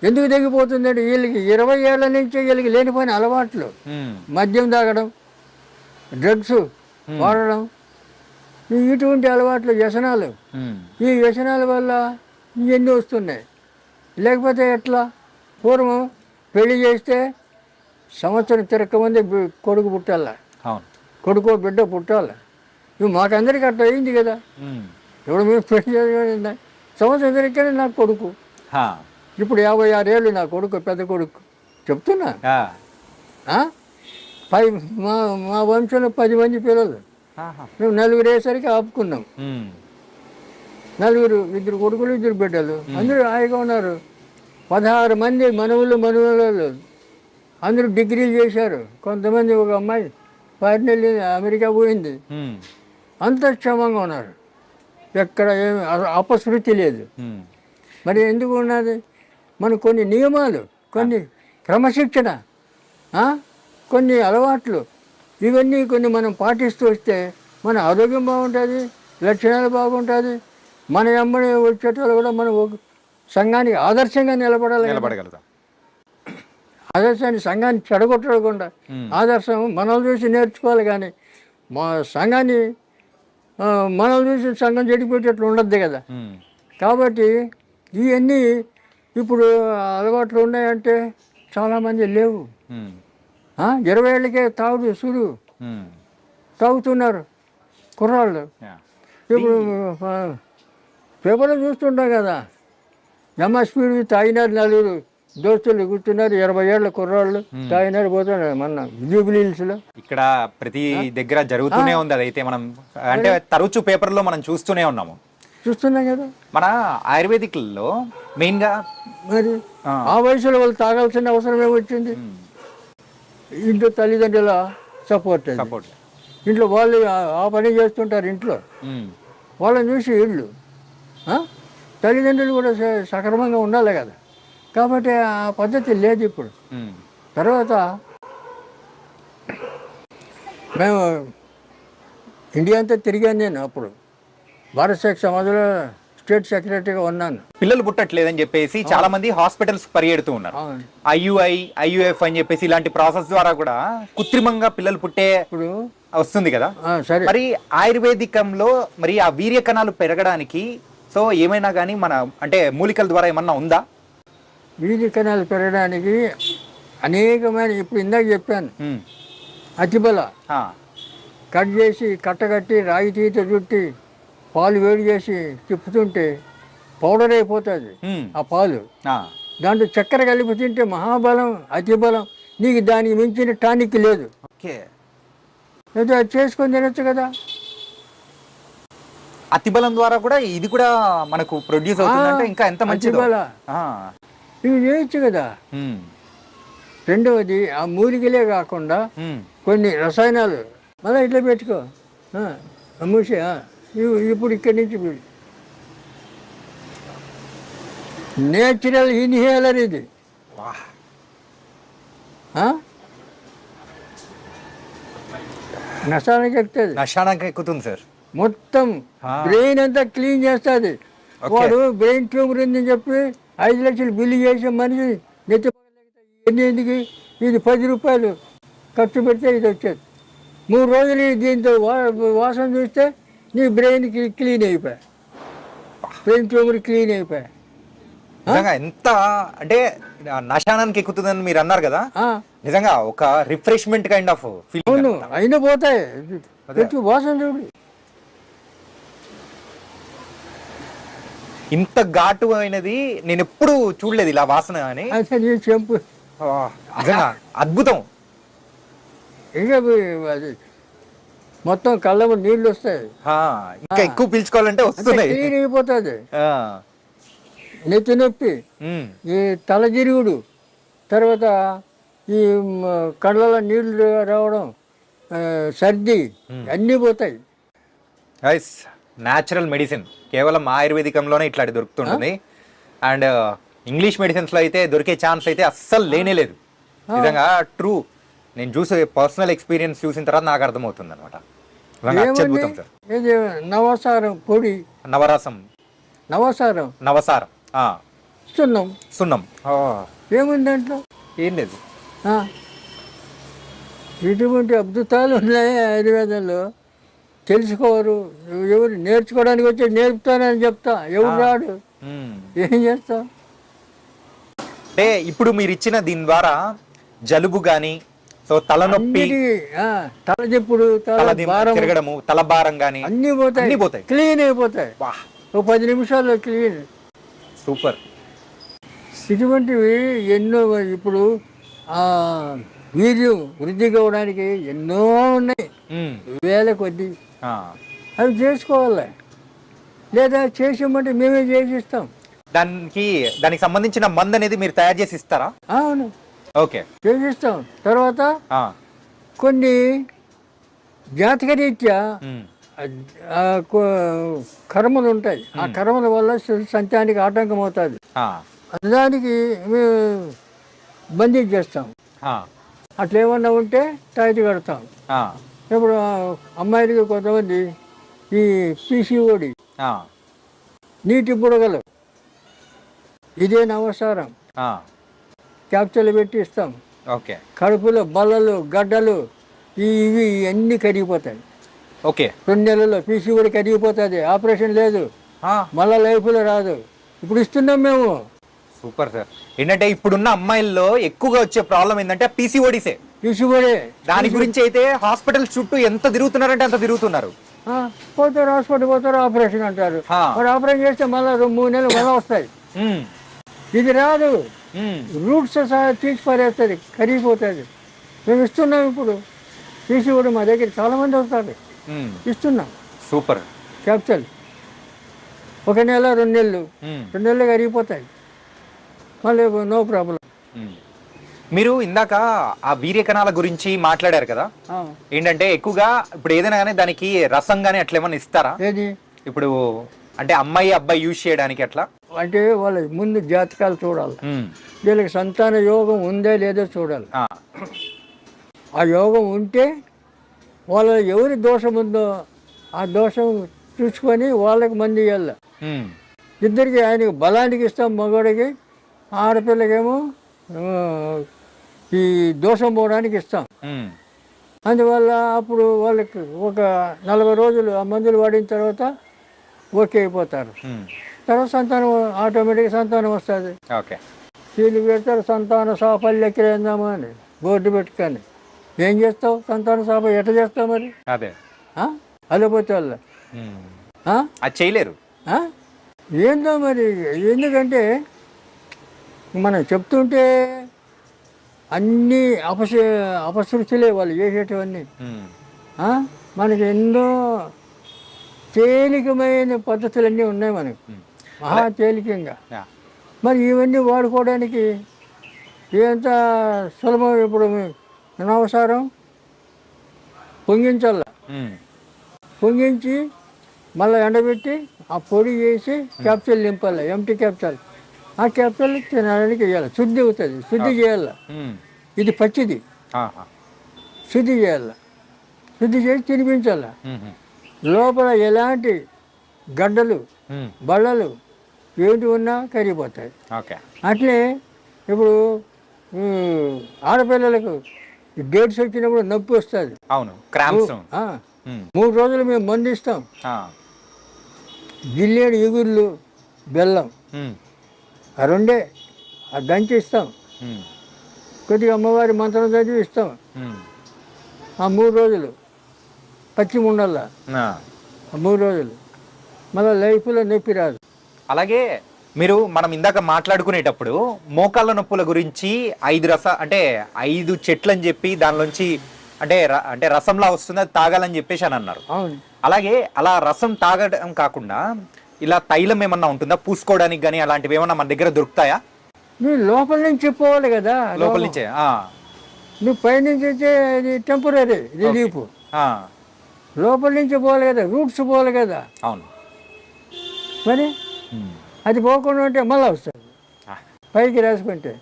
ఎందుకు తగ్గిపోతుంది అంటే వీళ్ళకి 20 ఏళ్ల నుంచి వీళ్ళకి లేనిపోయిన అలవాట్లు, మద్యం తాగడం, డ్రగ్స్ వాడడం, ఇటువంటి అలవాట్లు, వ్యసనాలు. ఈ వ్యసనాల వల్ల ఇవన్నీ వస్తున్నాయి. లేకపోతే ఎట్లా? పూర్వం పెళ్లి చేస్తే సంవత్సరం తిరగకముందే కొడుకు పుట్టాల, కొడుకో బిడ్డ పుట్టాలి. ఇవి మాకందరికీ అట్లా అయింది కదా. ఇప్పుడు మేము పెళ్లి చేయాలి సంవత్సరం తిరగకనే నాకు కొడుకు. ఇప్పుడు 56 ఏళ్ళు నా కొడుకు, పెద్ద కొడుకు. చెప్తున్నా, మా వంశంలో 10 మంది పిల్లలు, మేము 4 అయ్యేసరికి ఆపుకున్నాం. 4, 2 కొడుకులు 2 బిడ్డలు, అందరూ హాయిగా ఉన్నారు. 16 మంది మనవళ్ళు అందరూ డిగ్రీలు చేశారు. కొంతమంది, ఒక అమ్మాయి ఫారిన్ వెళ్ళి అమెరికా పోయింది. అంత క్షేమంగా ఉన్నారు, ఎక్కడ ఏమి అపశృతి లేదు. మరి ఎందుకు ఉన్నది? మన కొన్ని నియమాలు, కొన్ని క్రమశిక్షణ, కొన్ని అలవాట్లు, ఇవన్నీ కొన్ని మనం పాటిస్తూ వస్తే మన ఆరోగ్యం బాగుంటుంది, లక్షణాలు బాగుంటుంది. మన ఎమ్మడి వచ్చేటోళ్ళు కూడా మనం సంఘానికి ఆదర్శంగా నిలబడగలుగుతాం. ఆదర్శాన్ని, సంఘాన్ని చెడగొట్టకుండా ఆదర్శం మనల్ని చూసి నేర్చుకోవాలి. కానీ మా సంఘాన్ని మనల్ని చూసి సంఘం చెడిపోయేటట్లు ఉండద్దు కదా. కాబట్టి ఇవన్నీ ఇప్పుడు అలవాట్లు ఉన్నాయంటే చాలామంది లేవు. 20 ఏళ్ళకే తాగుడు సుడు తాగుతున్నారు కుర్రాళ్ళు. ఇప్పుడు పేపర్లో చూస్తుంటాం కదా, ఎంఎస్పీ తాగినారు, నలుగురు దోస్తులు కూర్చున్నారు, 20 ఏళ్ళ కుర్రాళ్ళు తాగినారు, పోతున్నారు మొన్న జూబ్లీ హిల్స్లో. ఇక్కడ ప్రతి దగ్గర జరుగుతూనే ఉంది. అదైతే మనం అంటే తరచు పేపర్లో మనం చూస్తూనే ఉన్నాము, చూస్తున్నాం కదా. మన ఆయుర్వేదిక్లో మెయిన్గా మరి ఆ వయసులో వాళ్ళు తాగాల్సిన అవసరం ఏమొచ్చింది? ఇంట్లో తల్లిదండ్రుల సపోర్ట్, ఇంట్లో వాళ్ళు ఆ పని చేస్తుంటారు ఇంట్లో, వాళ్ళని చూసి ఇళ్ళు తల్లిదండ్రులు కూడా సక్రమంగా ఉండాలి కదా. కాబట్టి ఆ పద్ధతి లేదు ఇప్పుడు. తర్వాత మేము ఇండియా అంతా తిరిగాను. నేను అప్పుడు భారత శాఖ సమాజంలో స్టేట్ సెక్రటరీగా ఉన్నాను. పిల్లలు పుట్టట్లేదని చెప్పేసి చాలా మంది హాస్పిటల్స్ పరిగెడుతూ ఉన్నారు. IUI, IUF అని చెప్పేసి ఇలాంటి ప్రాసెస్ ద్వారా కూడా కృత్రిమంగా పిల్లలు పుట్టే ఇప్పుడు వస్తుంది కదా. సరే, మరి ఆయుర్వేదికంలో మరి ఆ వీర్య కణాలు పెరగడానికి సో ఏమైనా కానీ మన అంటే మూలికల ద్వారా ఏమన్నా ఉందా? వీర్య కణాలు పెరగడానికి అనేకమైన, ఇప్పుడు ఇందాక చెప్పాను, అతిబల కట్ చేసి కట్టగట్టి రాయి తీత చుట్టి పాలు వేడి చేసి తిప్పుతుంటే పౌడర్ అయిపోతుంది ఆ పాలు. దాంట్లో చక్కెర కలిపి తింటే మహాబలం, అతిబలం. నీకు దానికి మించిన టానిక్ లేదు. లేదా అది చేసుకొని తినచ్చు కదా. అతిబలం ద్వారా కూడా ఇది కూడా మనకు ప్రొడ్యూస్ అవుతుందంటే ఇంకా ఎంత మంచిది. ఇవి చేయొచ్చు కదా. రెండవది ఆ మూలికలే కాకుండా కొన్ని రసాయనాలు మళ్ళీ ఇట్లా పెట్టుకో మూసి. ఇప్పుడు ఇక్కడి నుంచి నేచురల్ ఇన్హేలర్ ఇది. నశానికి ఎక్కుతుంది. నశానికి ఎక్కుతుంది సార్. మొత్తం బ్రెయిన్ అంతా క్లీన్ చేస్తుంది. వాడు బ్రెయిన్ ట్యూమర్ ఉందని చెప్పి 5 లక్షలు బిల్లు చేసే మనిషి నెత్తి ఎందుకు ఇది 10 రూపాయలు ఖర్చు పెడితే ఇది వచ్చేది. 3 రోజులు దీంతో వాసన చూస్తే నీ బ్రెయిన్ క్లీన్ అయిపోయా, బ్రెయిన్ ట్యూమర్ క్లీన్ అయిపోయా. నిజంగా ఎంత అంటే నశానానికి ఎక్కుతుందని మీరు అన్నారు కదా, నిజంగా ఒక రిఫ్రెష్మెంట్ కైండ్ ఆఫ్ ఫీలింగ్. అవును, అయినా పోతాయి. వాసన చూడు, ఇంత ఘాటు అయినది నేను ఎప్పుడు చూడలేదు ఇలా వాసన అని. చెంపు నిజంగా అద్భుతం. ఇంకా అది మొత్తం కళ్ళ నీళ్ళు వస్తాయి. ఇంకా ఎక్కువ పీల్చుకోవాలంటే వస్తున్నాయి. క్లీన్ అయిపోతుంది. నెత్తి నొప్పి, ఈ తలజిరుగుడు, తర్వాత ఈ కళ్ళలో నీళ్లు రావడం, సర్ది అన్నీ పోతాయి. న్యాచురల్ మెడిసిన్ కేవలం ఆయుర్వేదికంలోనే ఇట్లాంటి దొరుకుతుంటుంది. అండ్ ఇంగ్లీష్ మెడిసిన్స్ లో అయితే దొరికే ఛాన్స్ అయితే అస్సలు లేనే లేదు. నిజంగా ట్రూ, నేను చూసే పర్సనల్ ఎక్స్పీరియన్స్ చూసిన తర్వాత నాకు అర్థమవుతుంది అనమాట. అత్యద్భుతం సార్. నవసారం పొడి, నవరసం, నవసారం, సున్నం ఏముంది దాంట్లో? ఏం లేదు. ఇటువంటి అద్భుతాలు ఉన్నాయి ఆయుర్వేదంలో. తెలుసుకోరు ఎవరు. నేర్చుకోవడానికి వచ్చి నేర్పుతానని చెప్తా, ఎవరు రాడు, ఏం చేస్తావు? అంటే ఇప్పుడు మీరు ఇచ్చిన దీని ద్వారా జలుబు గాని, సో తలనొప్పి, తలదిప్పుడు, తిరగడము, తలభారం గాని అన్ని పోతాయి, క్లీన్ అయిపోతాయి. 10 నిమిషాల్లో క్లీన్. సూపర్. ఇటువంటివి ఎన్నో. ఇప్పుడు వీర్యం వృద్ధి కావడానికి ఎన్నో ఉన్నాయి, వేల కొద్ది. అవి చేసుకోవాలి, లేదా చేసామంటే మేమే చేసిస్తాం. దానికి సంబంధించిన మందు అనేది మీరు తయారు చేసి ఇస్తారా? అవును, ఓకే, చేసిస్తాం. తర్వాత కొన్ని జాతకరీత్యా కర్మలు ఉంటాయి. ఆ కర్మల వల్ల సంతానికి ఆటంకం అవుతుంది. దానికి మేము బందీ చేస్తాం. అట్లా ఏమన్నా ఉంటే టైట్ కడతాం. ఇప్పుడు అమ్మాయిలకి కొంతమంది ఈ PCOD, నీటి బుడగలు, ఇదే నవసారం క్యాప్చర్లు పెట్టి ఇస్తాం. కడుపులో బల్లలు, గడ్డలు ఇవి అన్నీ కరిగిపోతాయి. 2 నెలల్లో PCOD కరిగిపోతుంది. ఆపరేషన్ లేదు, మళ్ళా లైఫ్లో రాదు. ఇప్పుడు ఇస్తున్నాం మేము. Super sir. ఏంటంటే ఇప్పుడున్న అమ్మాయిల్లో ఎక్కువగా వచ్చే ప్రాబ్లం ఏంటంటే PCODసే. తీసుబడే దాని గురించి అయితే హాస్పిటల్ చుట్టూ ఎంత తిరుగుతున్నారంటే అంత తిరుగుతున్నారు. పోతారు, హాస్పిటల్ పోతారు, ఆపరేషన్ అంటారు. మరి ఆపరేషన్ చేస్తే మళ్ళీ 3 నెలలు మళ్ళీ వస్తాయి. ఇది రాదు, రూట్స్ సహా తీసి పడేస్తుంది, కరిగిపోతుంది. మేము ఇస్తున్నాం ఇప్పుడు, తీసి కూడా మా దగ్గర చాలా మంది వస్తారు, ఇస్తున్నాం. సూపర్. క్యాప్చల్ 1 నెల 2 నెలలు 2 నెలలు కరిగిపోతాయి, మళ్ళీ నో ప్రాబ్లం. మీరు ఇందాక ఆ వీర్య కణాల గురించి మాట్లాడారు కదా, ఏంటంటే ఎక్కువగా ఇప్పుడు ఏదైనా కానీ దానికి రసం కానీ అట్లా ఏమన్నా ఇస్తారా? ఏది ఇప్పుడు అంటే అమ్మాయి అబ్బాయి యూజ్ చేయడానికి అట్లా అంటే వాళ్ళ ముందు జాతకాలు చూడాలి, వీళ్ళకి సంతాన యోగం ఉందా లేదో చూడాలి. ఆ యోగం ఉంటే వాళ్ళ ఎవరి దోషం ఉందో ఆ దోషం చూసుకొని వాళ్ళకి మంది ఇవ్వాలి. ఇద్దరికి ఆయనకి బలానికి ఇస్తాం మగవాడికి, ఆడపిల్లకేమో ఈ దోషం పోవడానికి ఇస్తాం. అందువల్ల అప్పుడు వాళ్ళకి ఒక 40 రోజులు ఆ మందులు వాడిన తర్వాత ఓకే అయిపోతారు. తర్వాత సంతానం ఆటోమేటిక్గా సంతానం వస్తుంది. వీళ్ళు పెడతారు సంతాన సాఫల్యక్రేందామా అని బోర్డు పెట్టుకొని, ఏం చేస్తావు సంతాన సాఫ ఎట్లా చేస్తావు మరి? అదే అదపోతే వాళ్ళ అది చేయలేరు. ఏందో మరి, ఎందుకంటే మనం చెప్తుంటే అన్నీ అపశృతులే వాళ్ళు చేసేటివన్నీ. మనకి ఎన్నో తేలికమైన పద్ధతులన్నీ ఉన్నాయి మనకి, మహా తేలికంగా. మరి ఇవన్నీ వాడుకోవడానికి ఎంత సులభం. ఇప్పుడు అనవసరం పొంగించాల, పొంగించి మళ్ళీ ఎండబెట్టి ఆ పొడి చేసి క్యాప్సూల్ నింపాలి, ఎంటీ క్యాప్సూల్. ఆ క్యాప్సూల్ తినడానికి వేయాలి, శుద్ధి అవుతుంది, శుద్ధి చేయాలి. ఇది పచ్చిది, శుద్ధి చేయాలి, శుద్ధి చేసి తినిపించాలి. లోపల ఎలాంటి గడ్డలు బళ్ళలు ఏంటి ఉన్నా కరిగిపోతాయి. అట్లే ఇప్పుడు ఆడపిల్లలకు డేట్స్ వచ్చినప్పుడు నొప్పి వస్తుంది, 3 రోజులు మేము మందు ఇస్తాం. జిల్లేడు ఇగుర్లు బెల్లం ఆ 2 దంచి ఇస్తాం, కొద్దిగా అమ్మవారి మంత్రం చదివి ఇస్తాం. ఆ 3 రోజులు పచ్చి ఉండల్లా, 3 రోజులు మళ్ళీ లైఫ్లో నొప్పి రాదు. అలాగే మీరు మనం ఇందాక మాట్లాడుకునేటప్పుడు మోకాళ్ళ నొప్పుల గురించి 5 చెట్లు అని చెప్పి దానిలోంచి అంటే రసంలా వస్తుంది, అది తాగాలని చెప్పేసి అని అన్నారు. అవును. అలాగే అలా రసం తాగడం కాకుండా ఇలా తైలం ఏమన్నా ఉంటుందా పూసుకోవడానికి కానీ, అలాంటివి ఏమన్నా మన దగ్గర దొరుకుతాయా? నువ్వు లోపల నుంచి పోవాలి కదా, లోపల నుంచే. నువ్వు పైనుంచి అయితే అది టెంపరీ రిలీఫ్, లోపల నుంచి పోవాలి కదా, రూట్స్ పోవాలి కదా. అవును. మరి అది పోకుండా ఉంటే మళ్ళీ వస్తుంది, పైకి రాసుకుంటే.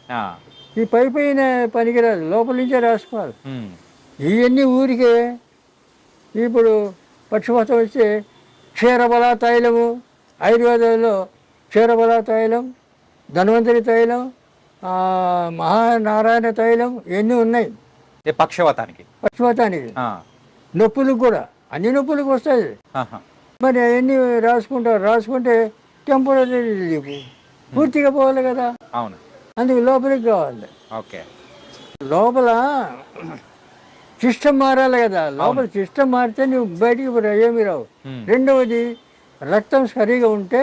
ఈ పైన పనికిరాదు, లోపల నుంచే రాసుకోవాలి. ఇవన్నీ ఊరికే ఇప్పుడు పక్షపాతం వస్తే క్షీరబల తైలము, ఆయుర్వేదంలో క్షీరబల తైలం, ధన్వంతరి తైలం, మహానారాయణ తైలం ఇవన్నీ ఉన్నాయి పక్షవాతానికి. నొప్పులకు కూడా, అన్ని నొప్పులకు వస్తాయి. మరి అవన్నీ రాసుకుంటే టెంపరీ రిలీఫ్, పూర్తిగా పోవాలి కదా. అవును. అందుకు లోపలికి కావాలి. ఓకే. లోపల సిస్టమ్ మారాలి కదా, లోపల సిస్టమ్ మారితే నువ్వు బయటికి ఏమి రావు. రెండవది రక్తం సరిగా ఉంటే